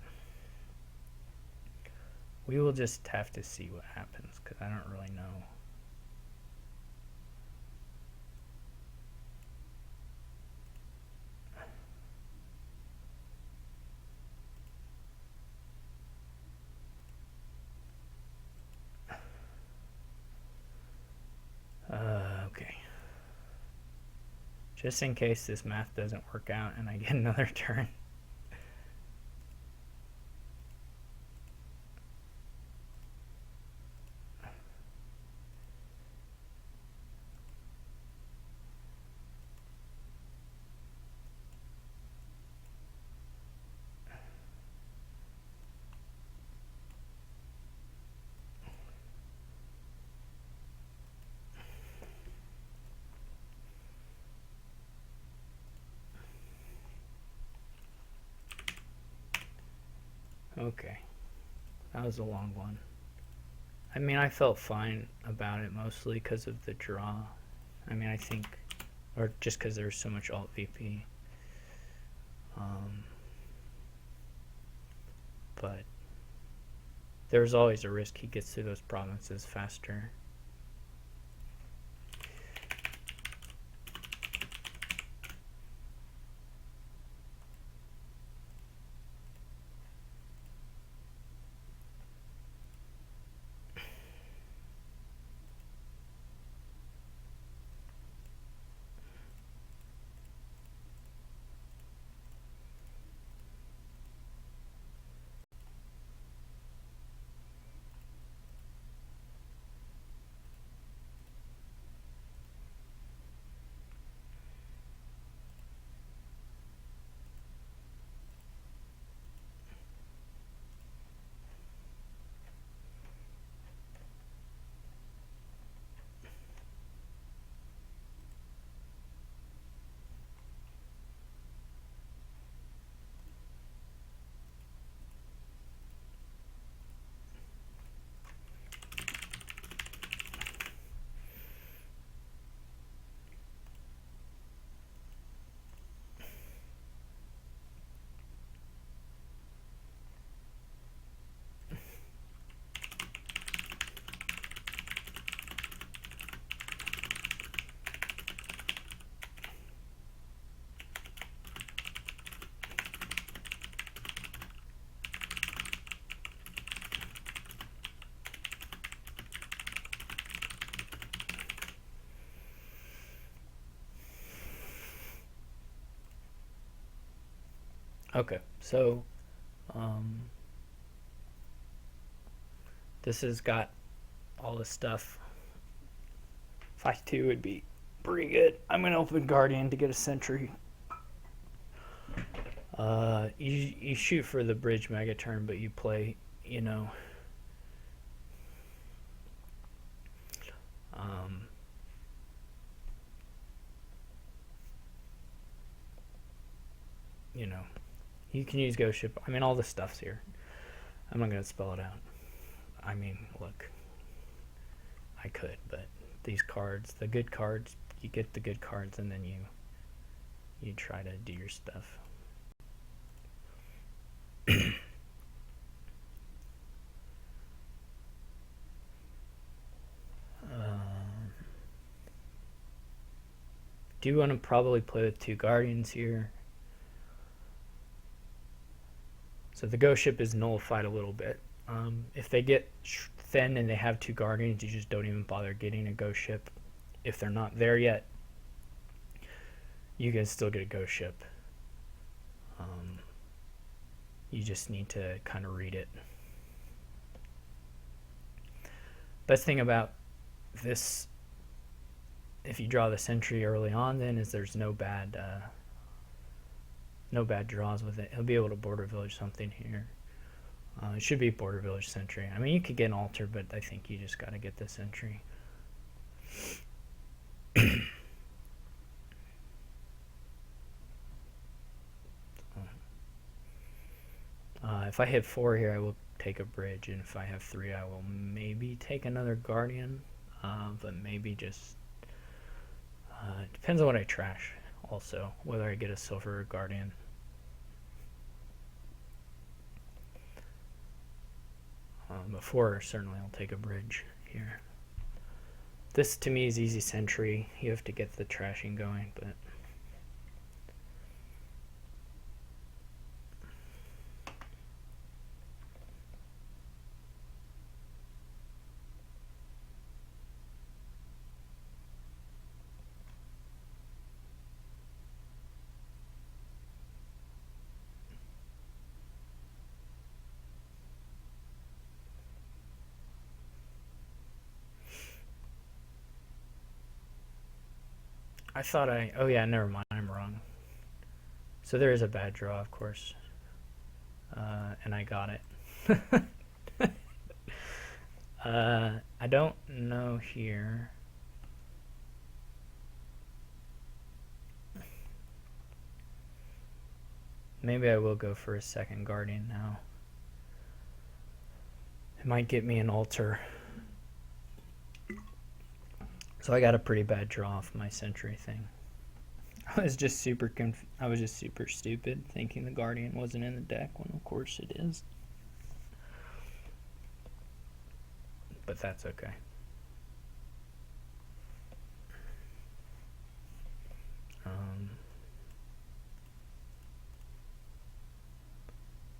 We will just have to see what happens, because I don't really know. Okay. Just in case this math doesn't work out and I get another turn. Okay, that was a long one. I mean, I felt fine about it mostly because of the draw. I mean, I think, or just because there's so much alt VP. But there's always a risk he gets through those provinces faster. Okay, so this has got all the stuff. 5-2 would be pretty good. I'm gonna open Guardian to get a sentry. You shoot for the bridge mega turn, but you play, you know, you know, you can use Ghost Ship. I mean, all the stuff's here. I'm not gonna spell it out. I mean, look, I could, but these cards, the good cards, you get the good cards, and then you try to do your stuff. Do want to probably play with 2 Guardians here. So the Ghost Ship is nullified a little bit. If they get thin and they have 2 Guardians, you just don't even bother getting a Ghost Ship. If they're not there yet, you can still get a Ghost Ship. You just need to kind of read it. Best thing about this, if you draw the sentry early on, then is there's no bad draws with it. He'll be able to border village something here. It should be border village sentry. I mean, you could get an altar, but I think you just got to get the sentry. If I hit 4 here, I will take a bridge, and if I have 3, I will maybe take another Guardian, but maybe just it depends on what I trash. Also, whether I get a silver or Guardian. Before, certainly I'll take a bridge here. This to me is easy sentry. You have to get the trashing going, but I thought oh yeah, never mind, I'm wrong. So there is a bad draw, of course. And I got it. I don't know here. Maybe I will go for a second Guardian now. It might get me an altar. So I got a pretty bad draw off my sentry thing. I was just super stupid thinking the Guardian wasn't in the deck when of course it is. But that's okay.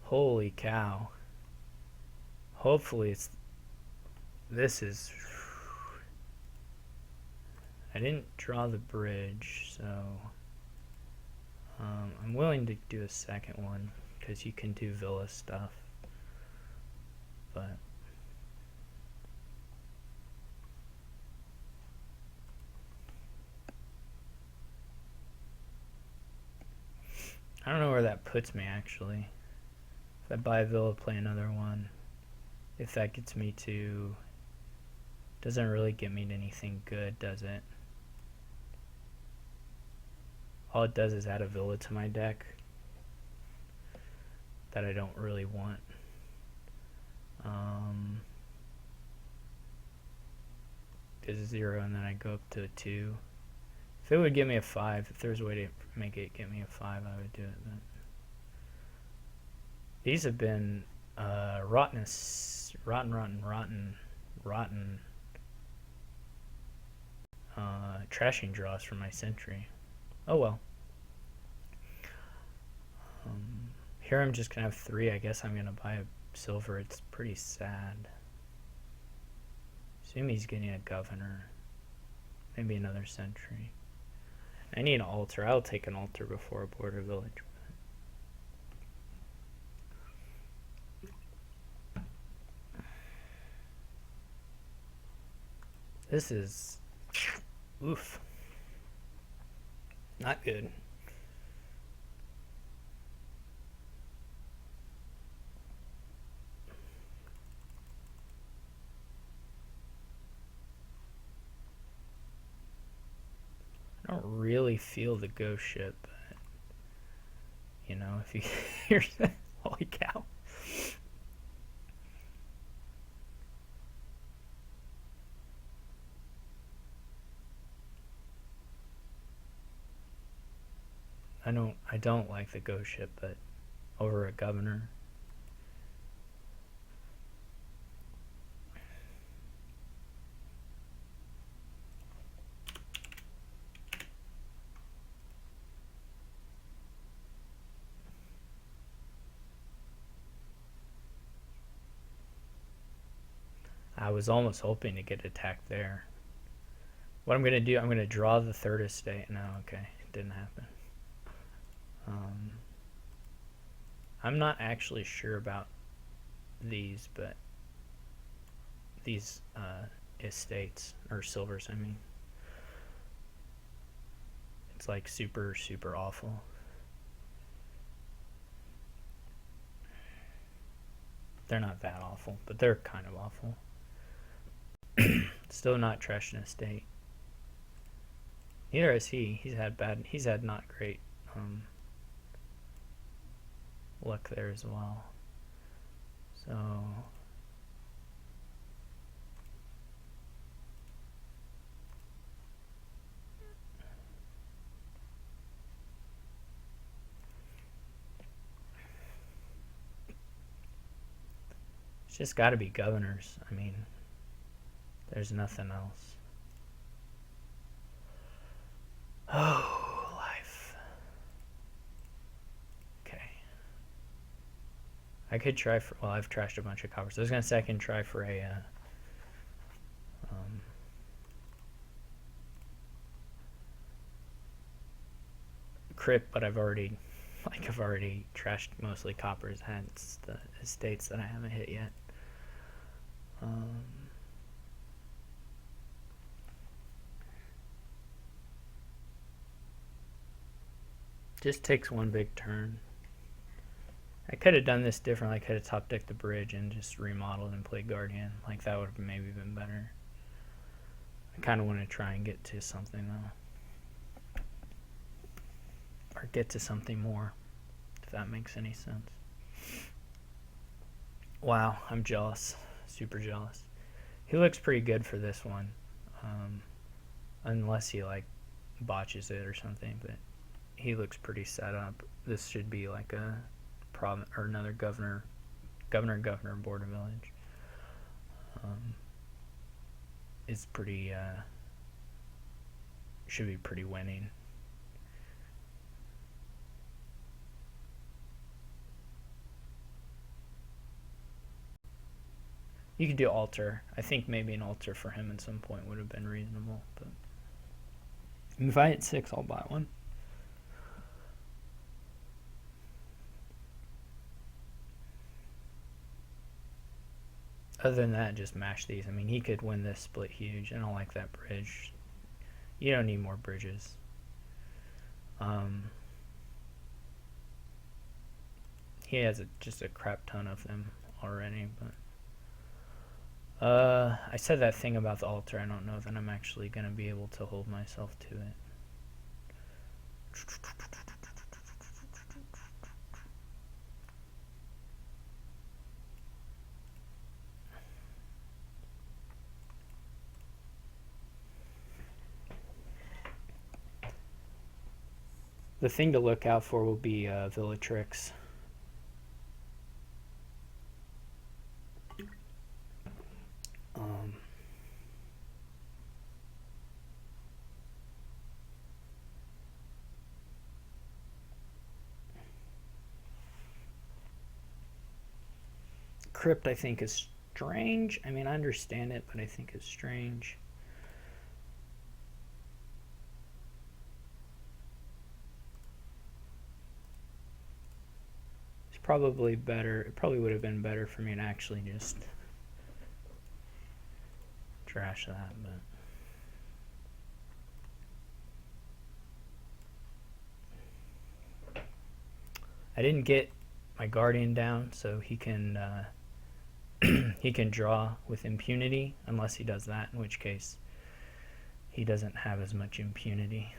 Holy cow. Hopefully this is... I didn't draw the bridge, so I'm willing to do a second one because you can do villa stuff, but I don't know where that puts me actually. If I buy a villa, play another one, if that gets me to, doesn't really get me to anything good, does it? All it does is add a villa to my deck that I don't really want. Is a 0 and then I go up to a 2. If it would give me a 5, if there's a way to make it get me a 5, I would do it. But these have been rotten trashing draws for my sentry. Oh well. Here I'm just gonna have 3. I guess I'm gonna buy a silver. It's pretty sad. Assume he's getting a governor. Maybe another sentry. I need an altar. I'll take an altar before a border village. This is, oof, not good. I don't really feel the ghost ship, but, you know, if you hear that, holy cow. I don't like the ghost ship, but over a governor. I was almost hoping to get attacked there. What I'm going to do, I'm going to draw the third estate. No, okay, it didn't happen. I'm not actually sure about these, but these estates, or silvers, I mean. It's like super, super awful. They're not that awful, but they're kind of awful. Still not trash an estate. Neither has he. He's had not great luck there as well. So it's just got to be governors. I mean, there's nothing else. Oh, life. Okay. I could try for, well, I've trashed a bunch of coppers. I was going to say I can try for a crypt, but I've already trashed mostly coppers, hence the estates that I haven't hit yet. Just takes one big turn. I could have done this differently. I could have top decked the bridge and just remodeled and played Guardian. Like, that would have maybe been better. I kind of want to try and get to something, though. Or get to something more, if that makes any sense. Wow, I'm jealous. Super jealous. He looks pretty good for this one. Unless he, like, botches it or something, but he looks pretty set up. This should be like a province or another governor border village. It's pretty should be pretty winning. You could do altar. I think maybe an altar for him at some point would have been reasonable, but if I hit 6, I'll buy one. Other than that, just mash these. I mean, he could win this split huge. I don't like that bridge. You don't need more bridges. He has just a crap ton of them already, but I said that thing about the altar. I don't know that I'm actually going to be able to hold myself to it. The thing to look out for will be Villatrix. Crypt, I think, is strange. I mean, I understand it, but I think it's strange. It's probably better. It probably would have been better for me to actually just trash that, but I didn't get my Guardian down, so he can he can draw with impunity, unless he does that, in which case he doesn't have as much impunity.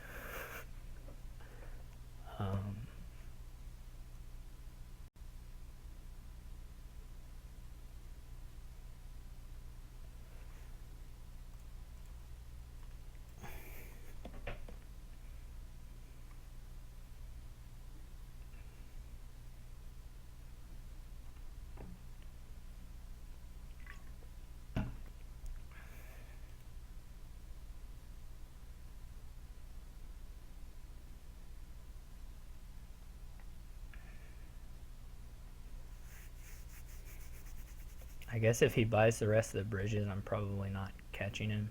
I guess if he buys the rest of the bridges, I'm probably not catching him,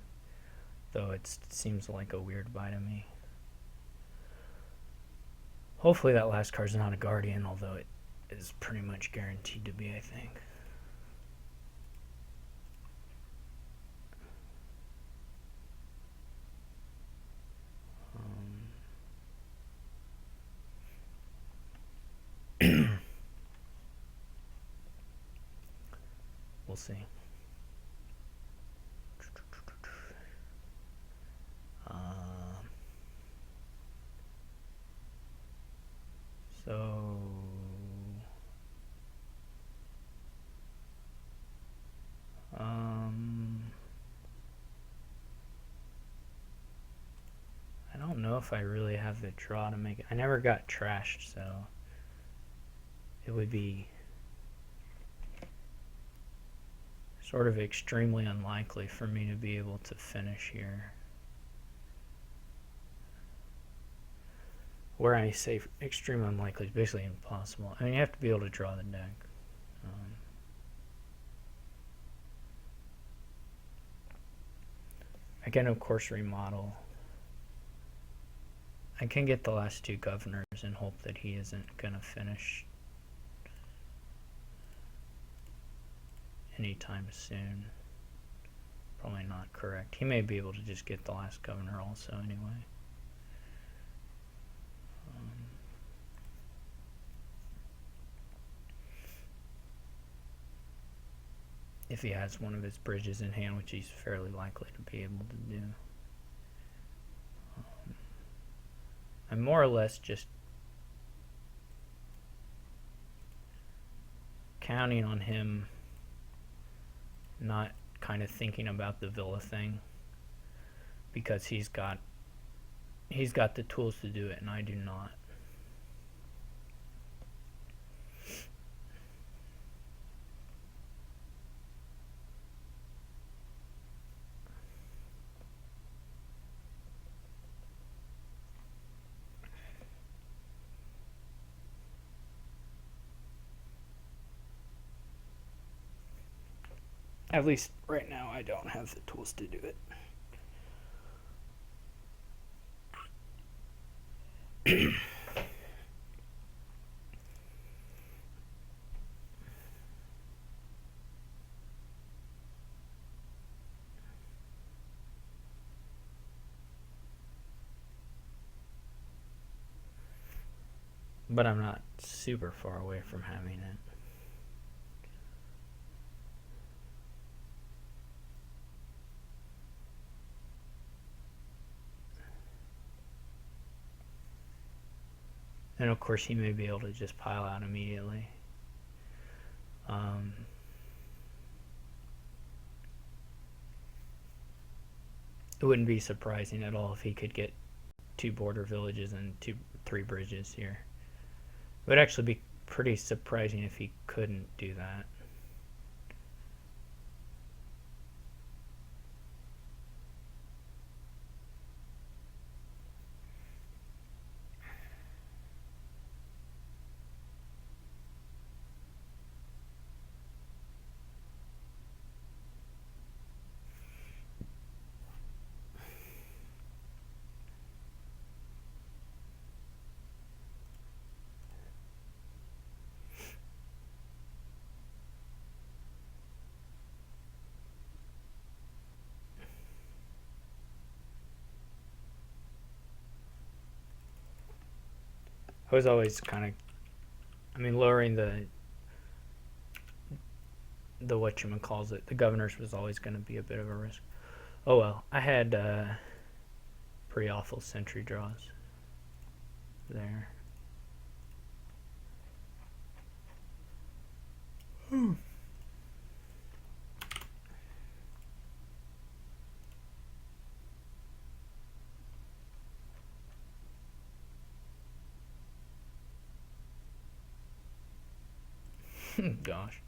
though it seems like a weird buy to me. Hopefully that last card's not a Guardian, although it is pretty much guaranteed to be, I think. We'll see. So I don't know if I really have the draw to make it. I never got trashed, so it would be sort of extremely unlikely for me to be able to finish here. Where I say extremely unlikely is basically impossible. I mean, you have to be able to draw the deck. I can, of course, remodel. I can get the last two governors and hope that he isn't going to finish anytime soon. Probably not correct. He may be able to just get the last governor also anyway. If he has one of his bridges in hand, which he's fairly likely to be able to do. I'm more or less just counting on him not kind of thinking about the Villa thing, because he's got the tools to do it and I do not. At least right now I don't have the tools to do it. But I'm not super far away from having it. And of course he may be able to just pile out immediately. It wouldn't be surprising at all if he could get 2 border villages and 3 bridges here. It would actually be pretty surprising if he couldn't do that. I was always kind of I mean, lowering the whatchamacallit, the governors was always going to be a bit of a risk. Oh well, I had pretty awful century draws there. Gosh.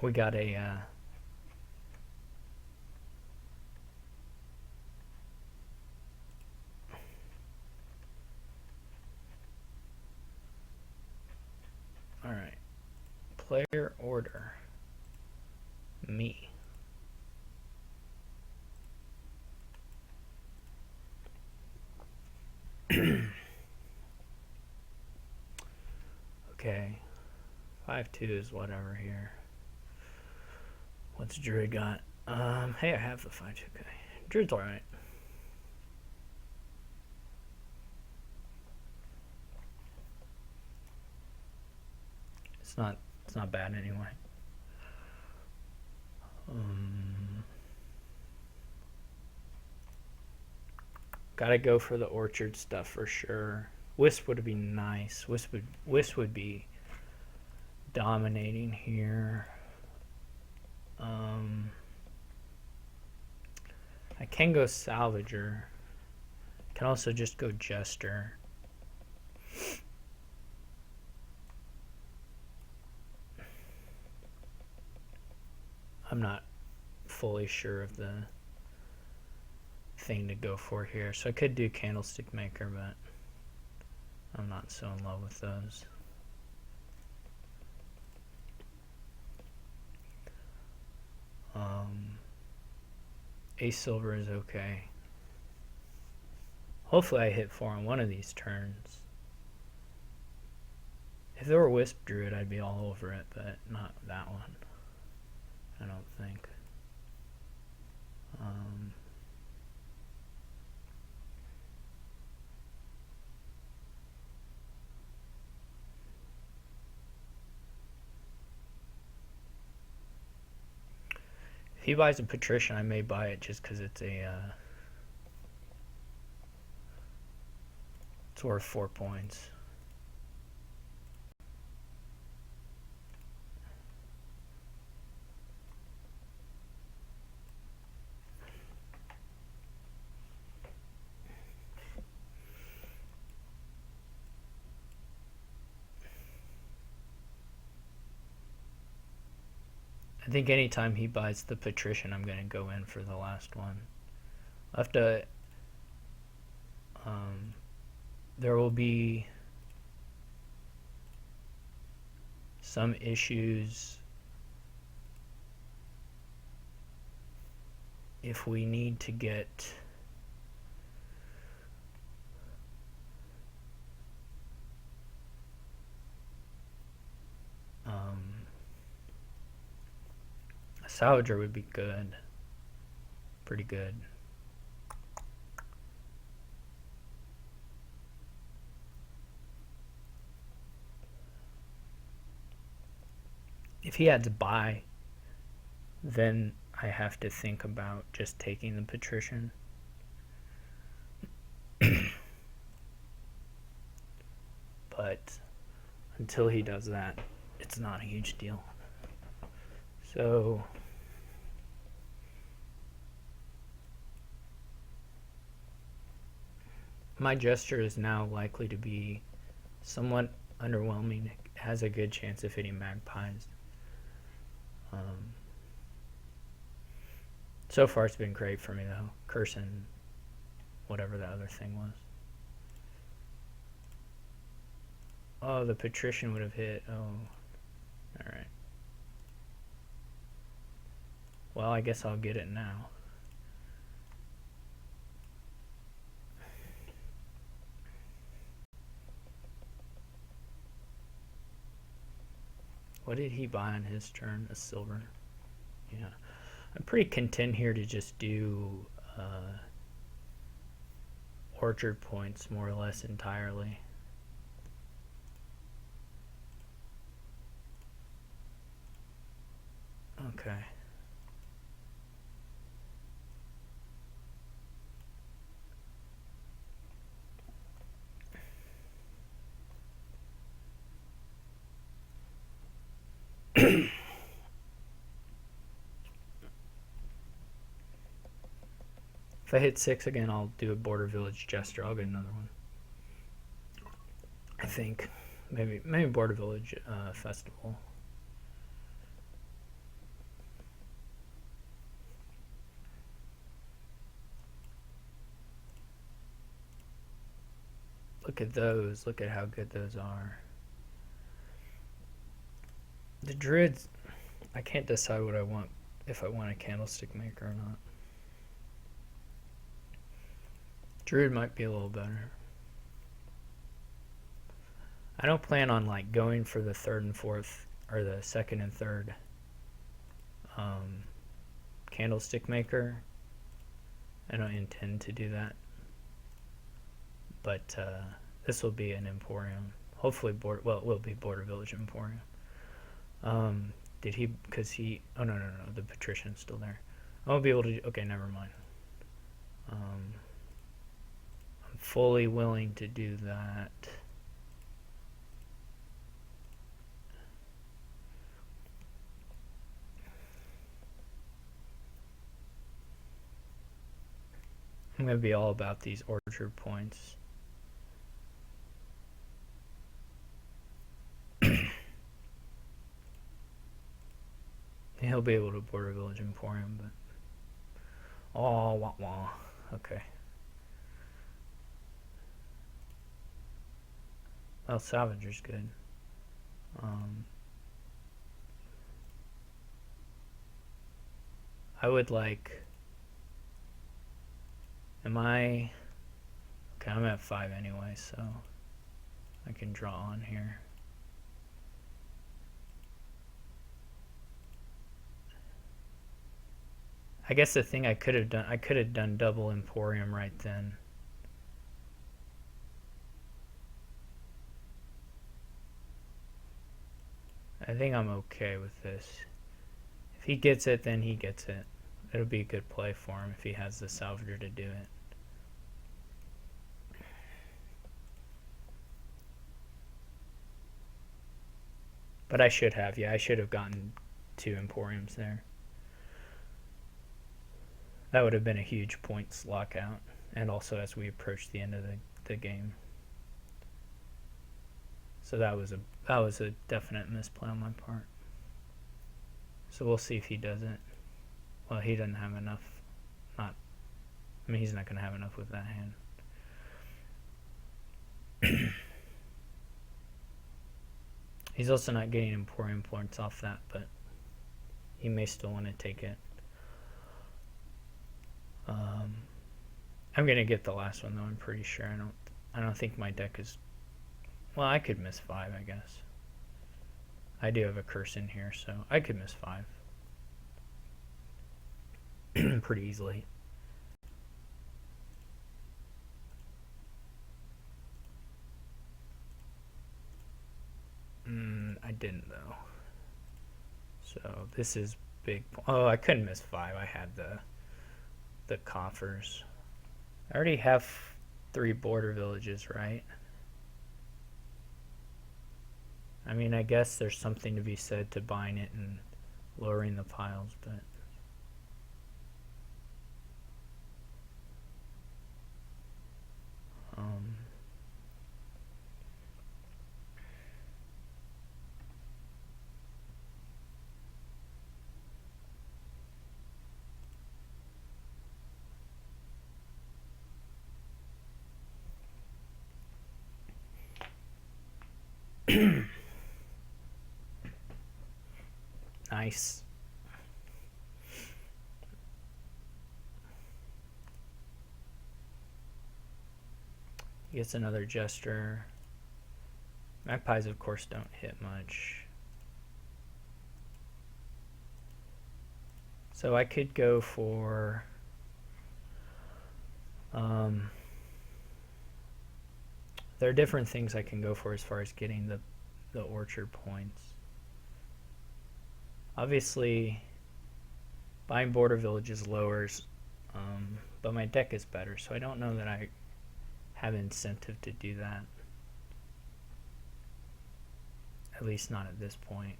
We got a all right. Player order. Me. Okay. 5-2 is whatever here. What's Druid got? Hey, I have the 5-2. Okay. Druid's alright. It's not bad anyway. Gotta go for the orchard stuff for sure. Wisp would be nice. Wisp would be dominating here. I can go Salvager. Can also just go Jester. I'm not fully sure of the thing to go for here. So I could do Candlestick Maker, but I'm not so in love with those. Ace Silver is okay. Hopefully I hit 4 on one of these turns. If there were Wisp Druid, I'd be all over it, but not that one. I don't think. If he buys a Patrician, I may buy it just because it's it's worth 4 points. I think anytime he buys the Patrician, I'm going to go in for the last one. I'll have to... there will be some issues if we need to get... a Salvager would be good. Pretty good. If he had to buy, then I have to think about just taking the Patrician. But until he does that, it's not a huge deal. So my gesture is now likely to be somewhat underwhelming. It has a good chance of hitting Magpies. So far it's been great for me though. Cursing whatever the other thing was. Oh, the Patrician would have hit. Oh, alright. Well, I guess I'll get it now. What did he buy on his turn? A silver. Yeah. I'm pretty content here to just do orchard points more or less entirely. Okay. If I hit 6 again, I'll do a border village gesture. I'll get another one. I think maybe border village festival. Look at those. Look at how good those are. The druids, I can't decide what I want, if I want a candlestick maker or not. Druid might be a little better. I don't plan on like going for the third and fourth, or the second and third candlestick maker. I don't intend to do that. But this will be an Emporium. Hopefully, it will be Border Village Emporium. Did he, because he, oh no, the Patrician's still there. I won't be able to, okay, never mind. I'm fully willing to do that. I'm going to be all about these orchard points. He'll be able to Border Village Emporium, but... Oh, wah wah. Okay. Well, Salvager's good. I would like... Am I... Okay, I'm at 5 anyway, so... I can draw on here. I guess the thing I could have done double Emporium right then. I think I'm okay with this. If he gets it, then he gets it. It'll be a good play for him if he has the Salvager to do it. But I should have, yeah, I should have gotten 2 Emporiums there. That would have been a huge points lockout, and also as we approach the end of the game. So that was a definite misplay on my part. So we'll see if he does it. Well, he doesn't have enough. He's not going to have enough with that hand. He's also not getting Emporium points off that, but he may still want to take it. I'm gonna get the last one though. I'm pretty sure. I don't think my deck is. Well, I could miss 5, I guess. I do have a curse in here, so I could miss 5 pretty easily. I didn't though. So this is big. Oh, I couldn't miss 5. I had the coffers. I already have 3 border villages, right? I mean, I guess there's something to be said to buying it and lowering the piles, but... Nice. Gets another Jester. Magpies, of course, don't hit much. So I could go for there are different things I can go for as far as getting the orchard points. Obviously, buying border villages lowers, but my deck is better, so I don't know that I have incentive to do that. At least not at this point.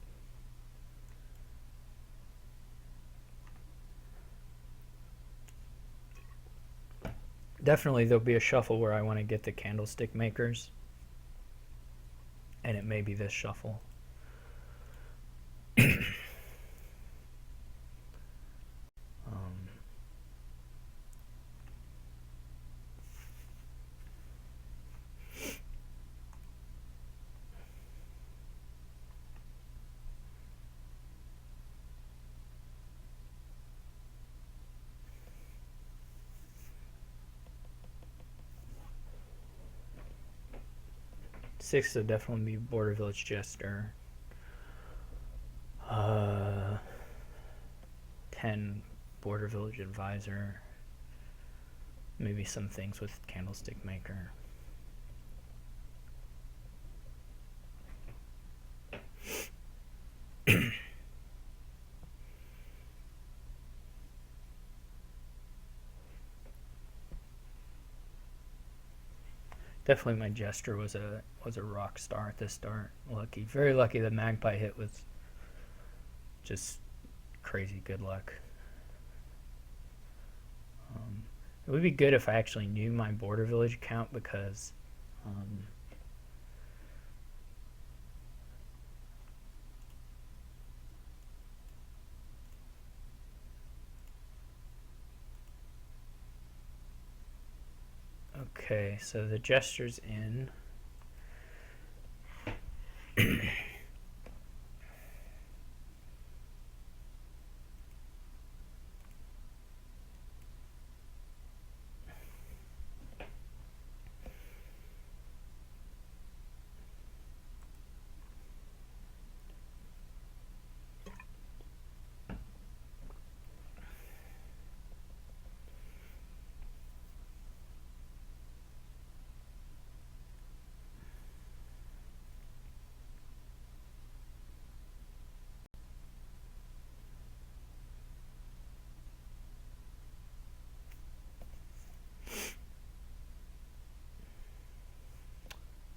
Definitely there'll be a shuffle where I want to get the candlestick makers, and it may be this shuffle. Six will definitely be Border Village Jester. 10 Border Village Advisor. Maybe some things with Candlestick Maker. Definitely my Jester was a rock star at the start. Lucky, very lucky. The Magpie hit was just crazy good luck. It would be good if I actually knew my Border Village count, because okay, so the Jester's in.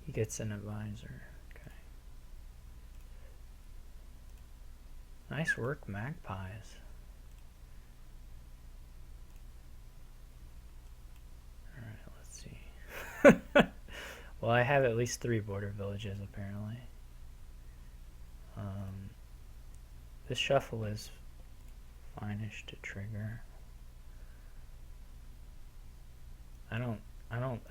He gets an advisor. Okay. Nice work, Magpies. Alright, let's see. Well, I have at least 3 border villages, apparently. This shuffle is fine-ish to trigger.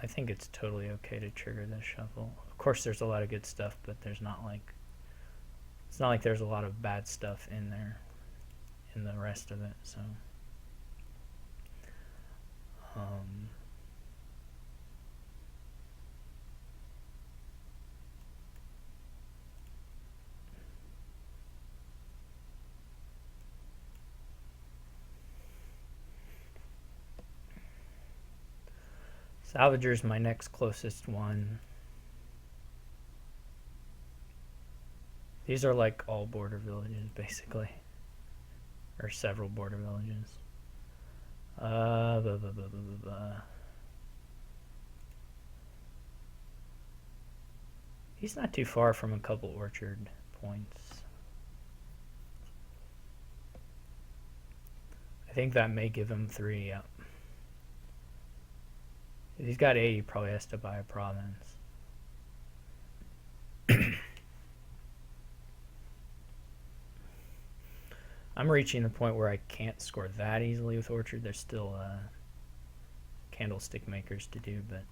I think it's totally okay to trigger this shuffle. Of course, there's a lot of good stuff, but there's not like, it's not like there's a lot of bad stuff in there, in the rest of it, so. Salvager's my next closest one. These are like all border villages, basically. Or several border villages. He's not too far from a couple orchard points. I think that may give him 3, yeah. If he's got 8, he probably has to buy a province. I'm reaching the point where I can't score that easily with Orchard. There's still candlestick makers to do, but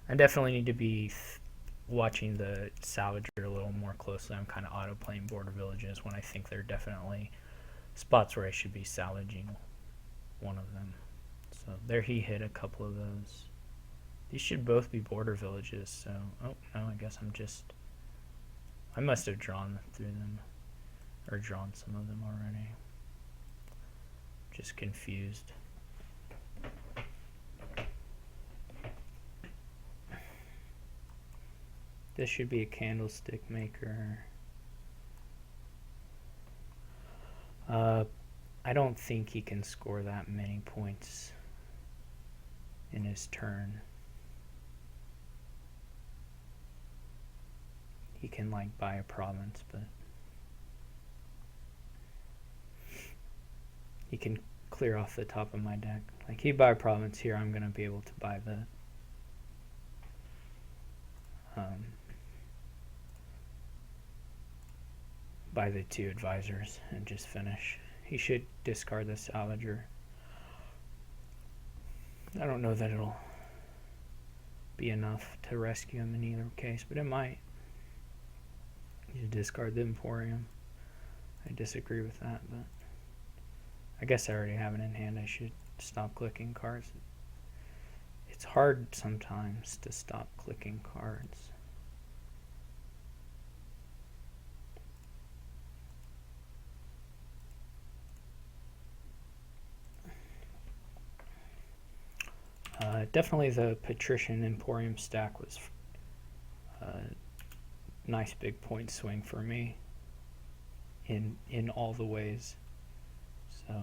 I definitely need to be watching the salvager a little more closely. I'm kind of auto-playing border villages when I think they're definitely spots where I should be salvaging one of them. So there he hit a couple of those. These should both be border villages, so, oh, no, I guess I must have drawn through them, or drawn some of them already. Just confused. This should be a candlestick maker. I don't think he can score that many points in his turn. He can like buy a province, but he can clear off the top of my deck. Like he buy a province here, I'm gonna be able to buy the two advisors and just finish. He should discard the salvager. I don't know that it'll be enough to rescue him in either case, but it might. You discard the Emporium. I disagree with that, but I guess I already have it in hand. I should stop clicking cards. It's hard sometimes to stop clicking cards. Definitely the Patrician Emporium stack was a nice big point swing for me in all the ways. So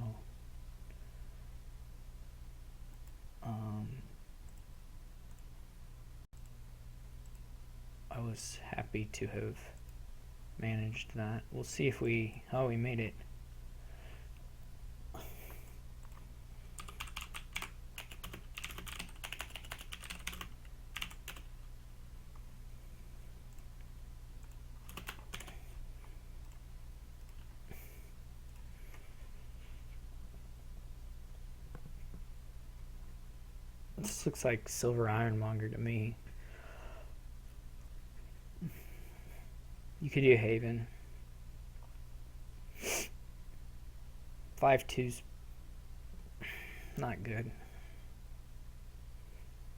I was happy to have managed that. We'll see if we made it. This looks like Silver Ironmonger to me. You could do Haven. 5-2's not good.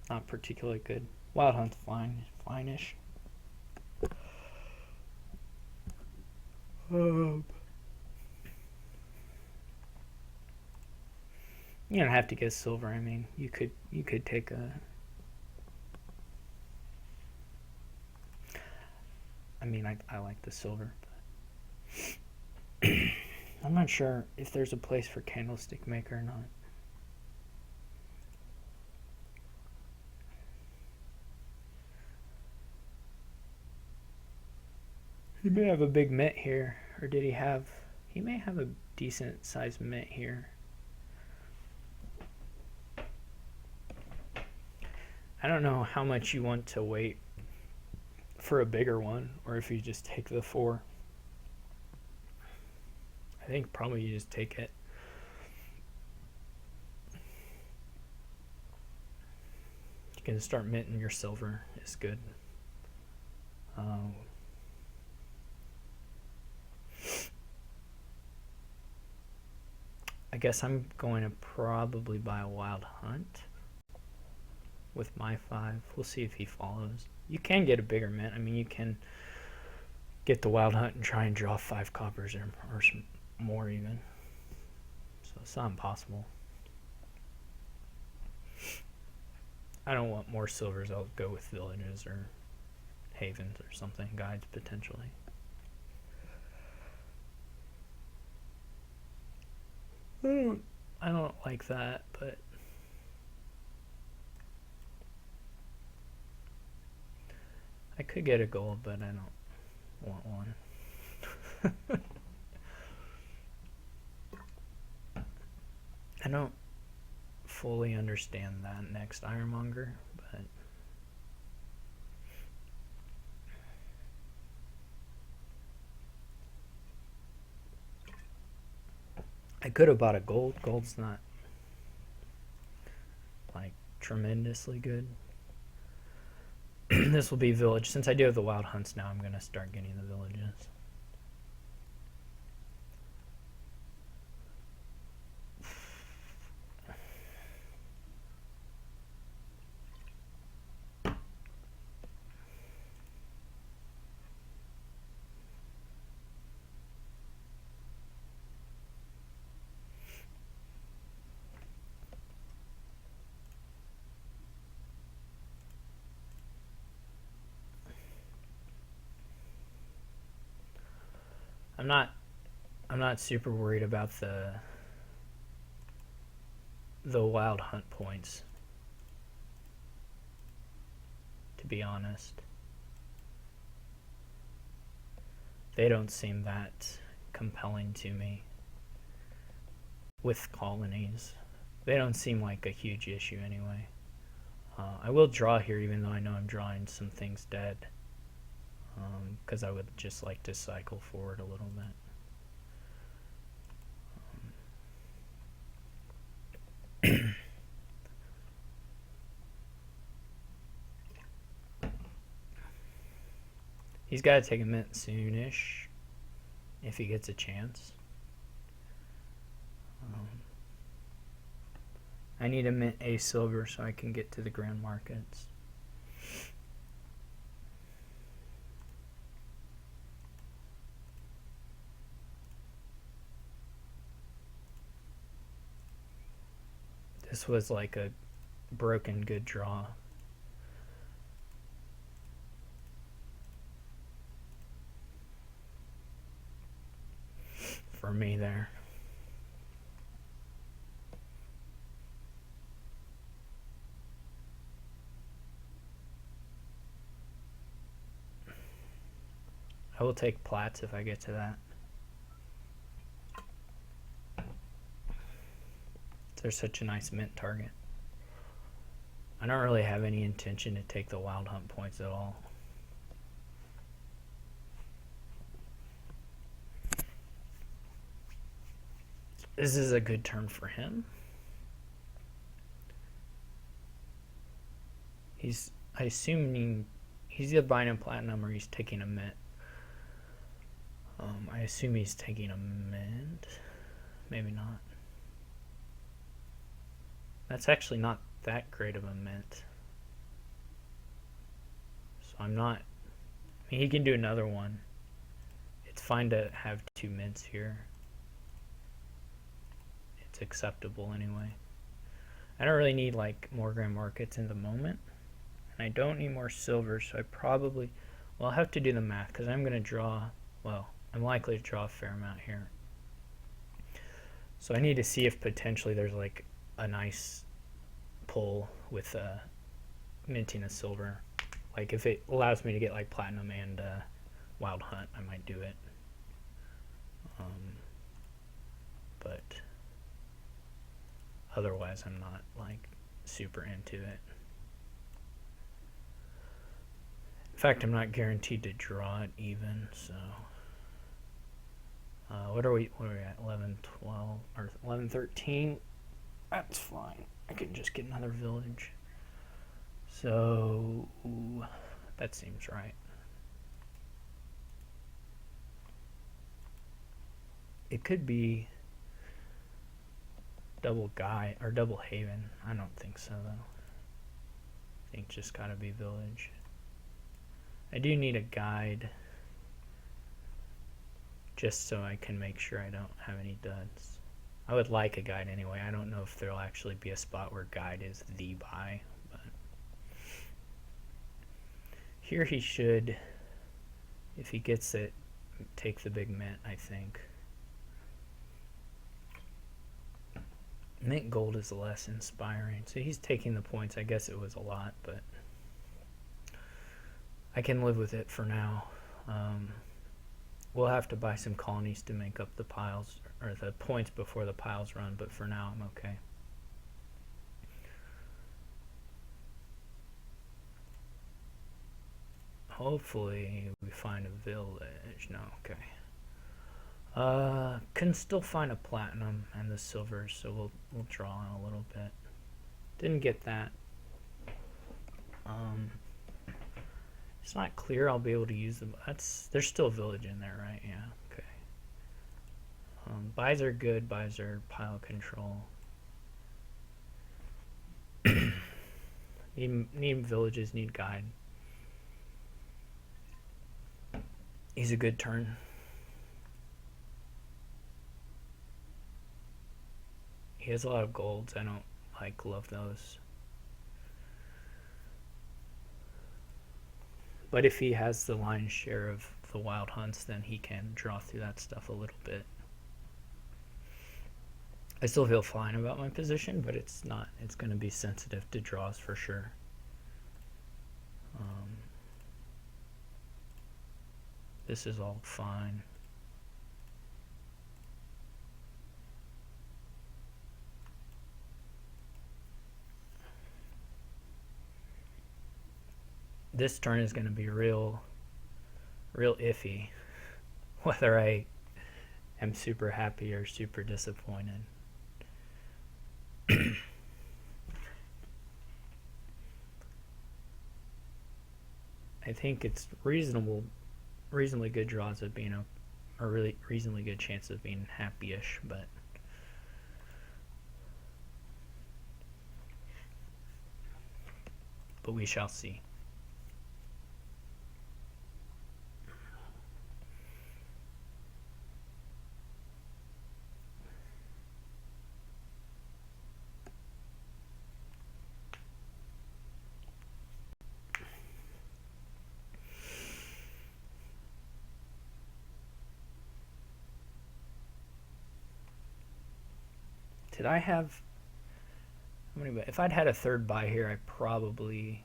Not particularly good. Wild Hunt's fine-ish. You don't have to get silver. I mean, you could take a. I mean, I like the silver, but I'm not sure if there's a place for candlestick maker or not. He may have a big mitt here, or did he have? He may have a decent sized mitt here. I don't know how much you want to wait for a bigger one, or if you just take the 4. I think probably you just take it. You can start minting your silver. It's good. I guess I'm going to probably buy a Wild Hunt with my 5. We'll see if he follows. You can get a bigger mint. I mean, you can get the Wild Hunt and try and draw 5 coppers or some more even. So it's not impossible. I don't want more silvers. I'll go with villages or havens or something. Guides potentially. I don't like that, but I could get a gold, but I don't want one. I don't fully understand that next Ironmonger, but I could have bought a gold. Gold's not like tremendously good. This will be village. Since I do have the Wild Hunts now, I'm going to start getting the villages. I'm not super worried about the wild hunt points, to be honest. They don't seem that compelling to me with colonies. They don't seem like a huge issue anyway. I will draw here even though I know I'm drawing some things dead, because I would just like to cycle forward a little bit. He's got to take a mint soonish if he gets a chance. I need to mint a silver so I can get to the grand markets. This was like a broken good draw. For me there. I will take plats if I get to that. They're such a nice mint target. I don't really have any intention to take the wild hunt points at all. This is a good turn for him. He's, I assume he's either buying a platinum or he's taking a mint. I assume he's taking a mint. Maybe not. That's actually not that great of a mint. So I'm not, I mean, he can do another one. It's fine to have two mints here. It's acceptable anyway. I don't really need like more grand markets in the moment. And I don't need more silver, so I probably, well, I'll have to do the math because I'm going to draw, well, I'm likely to draw a fair amount here. So I need to see if potentially there's like a nice pull with minting a silver. Like if it allows me to get like platinum and wild hunt, I might do it. But otherwise I'm not like super into it. In fact, I'm not guaranteed to draw it even, so what are we at? 11, 12, or 11, 13? That's fine. I can just get another village. So that seems right. It could be double guy or double haven. I don't think so though. I think just gotta be village. I do need a guide just so I can make sure I don't have any duds. I would like a guide anyway. I don't know if there'll actually be a spot where guide is the buy, but here he should, if he gets it, take the big mint, I think. Mint gold is less inspiring, so he's taking the points. I guess it was a lot, but I can live with it for now. We'll have to buy some colonies to make up the piles, or the points before the piles run, but for now I'm okay. Hopefully we find a village. No, okay. Can still find a platinum and the silver, so we'll draw on a little bit. Didn't get that. It's not clear I'll be able to use them. There's still a village in there, right? Yeah, okay. Buys are good. Buys are pile control. need villages, need guide. He's a good turn. He has a lot of golds. I don't love those. But if he has the lion's share of the wild hunts, then he can draw through that stuff a little bit. I still feel fine about my position, but it's going to be sensitive to draws for sure. This is all fine. This turn is going to be real iffy, whether I am super happy or super disappointed. I think it's reasonably good draws of being a really reasonably good chance of being happy-ish, but we shall see. Did I have how many? If I'd had a third buy here, I probably,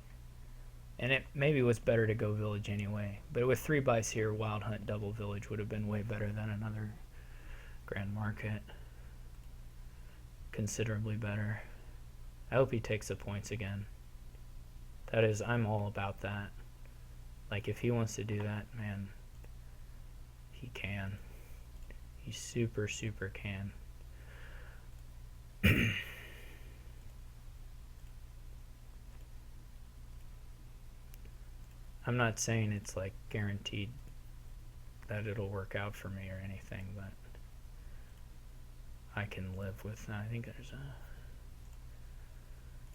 and it maybe was better to go village anyway. But with 3 buys here, wild hunt double village would have been way better than another grand market. Considerably better. I hope he takes the points again. That is, I'm all about that. Like, if he wants to do that, man, he can. He super can. I'm not saying it's like guaranteed that it'll work out for me or anything, but I can live with that. I think there's a...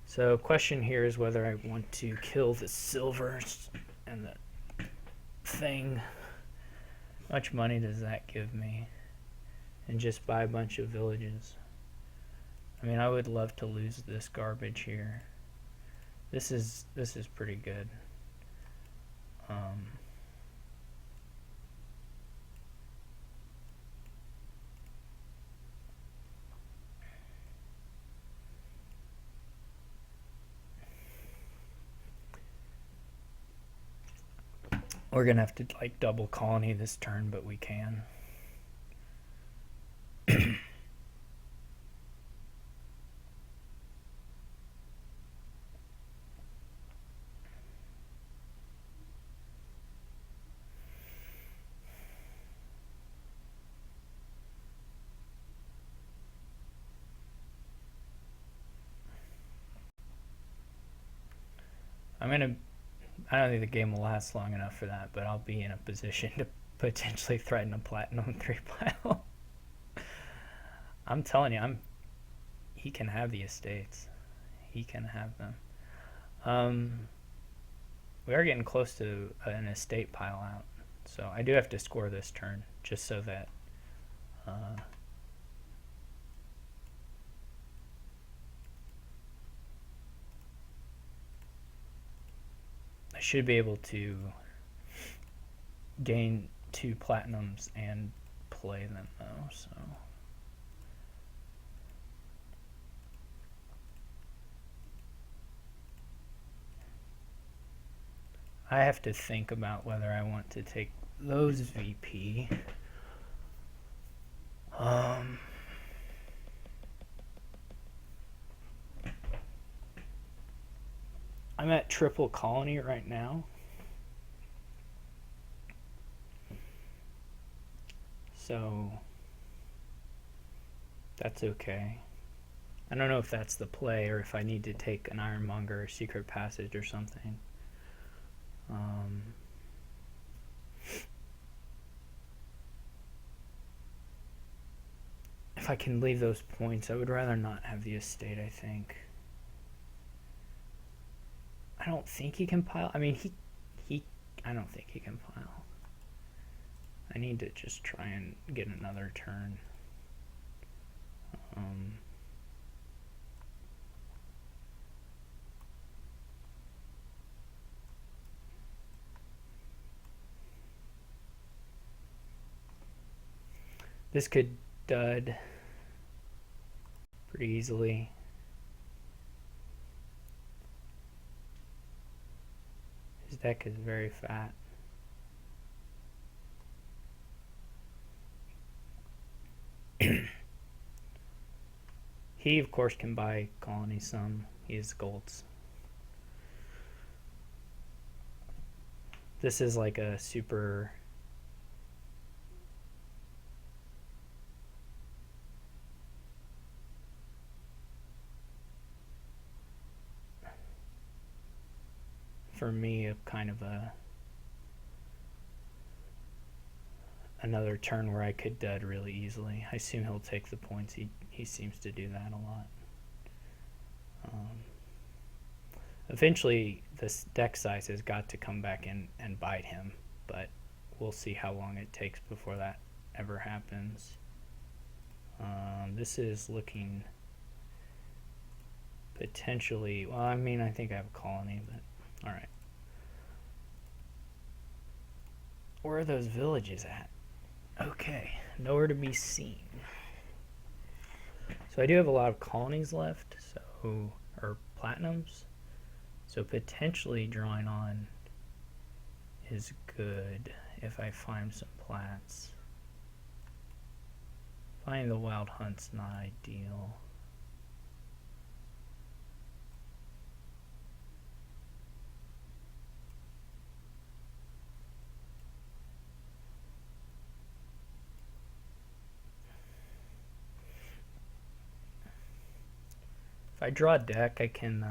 So question here is whether I want to kill the silvers and the thing. How much money does that give me? And just buy a bunch of villages. I mean, I would love to lose this garbage here. This is pretty good. We're gonna have to like double colony this turn, but we can. I don't think the game will last long enough for that, but I'll be in a position to potentially threaten a platinum 3 pile. I'm telling you, he can have the estates. He can have them. We are getting close to an estate pile out, so I do have to score this turn just so that I should be able to gain 2 platinums and play them though, so I have to think about whether I want to take those VP. I'm at triple colony right now. So that's okay. I don't know if that's the play or if I need to take an Ironmonger or Secret Passage or something. If I can leave those points, I would rather not have the estate, I think. I don't think he can pile. I mean, I don't think he can pile. I need to just try and get another turn. This could dud pretty easily. His deck is very fat. He, of course, can buy colony some. He has golds. This is like a super... for me, a kind of another turn where I could dud really easily. I assume he'll take the points. He seems to do that a lot. Eventually, this deck size has got to come back in and bite him, but we'll see how long it takes before that ever happens. This is looking potentially... well, I mean, I think I have a colony, but alright. Where are those villages at? Okay, nowhere to be seen. So I do have a lot of colonies left, or platinums. So potentially drawing on is good if I find some plats. Finding the wild hunt's not ideal. If I draw a deck, I can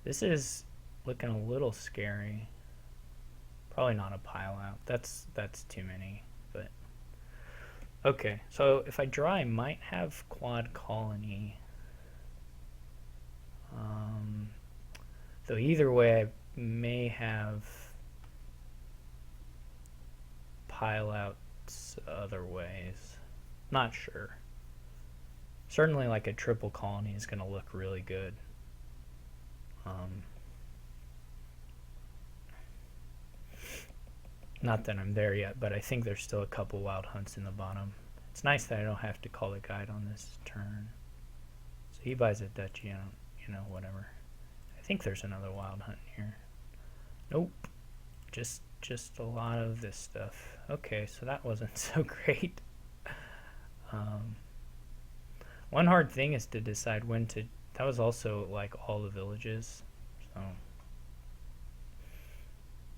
this is looking a little scary. Probably not a pile out. That's too many, but okay. So if I draw, I might have quad colony. Though either way, I may have pile outs other ways. Not sure. Certainly like a triple colony is going to look really good. Not that I'm there yet, but I think there's still a couple wild hunts in the bottom. It's nice that I don't have to call the guide on this turn. So he buys a duchy, whatever. I think there's another wild hunt here. Nope. Just a lot of this stuff. Okay, so that wasn't so great. One hard thing is to decide when to... that was also like all the villages, so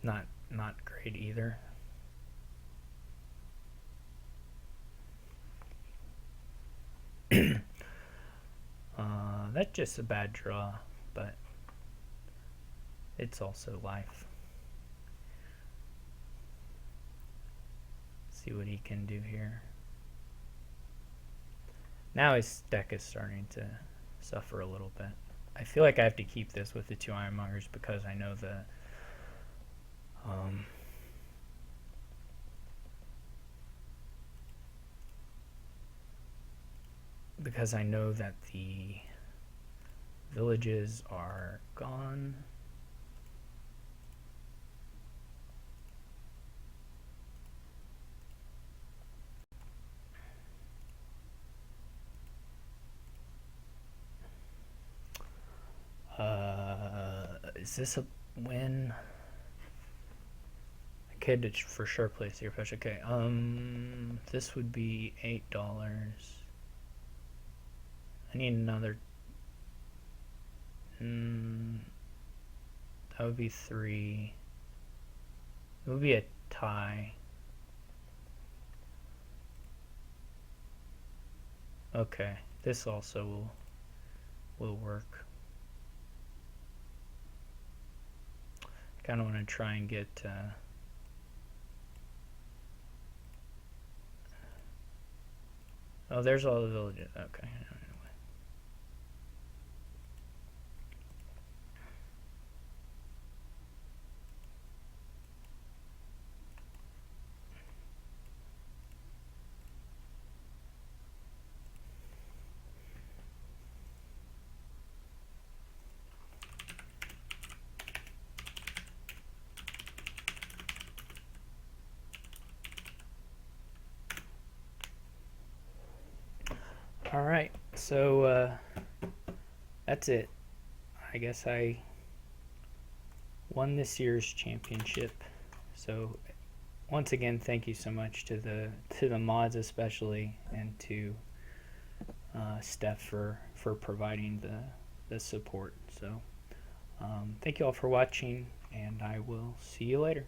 not great either. That's just a bad draw, but it's also life. See what he can do here. Now his deck is starting to suffer a little bit. I feel like I have to keep this with the 2 Ironmongers because I know the because I know that the villages are gone. Is this a win? I could for sure place here push. Okay, this would be $8. I need another. That would be 3. It would be a tie. Okay, this also will work. Kind of want to try and get oh, there's all the villages. Okay. Alright, so that's it. I guess I won this year's championship. So once again, thank you so much to the mods especially, and to Steph for providing the support. So thank you all for watching, and I will see you later.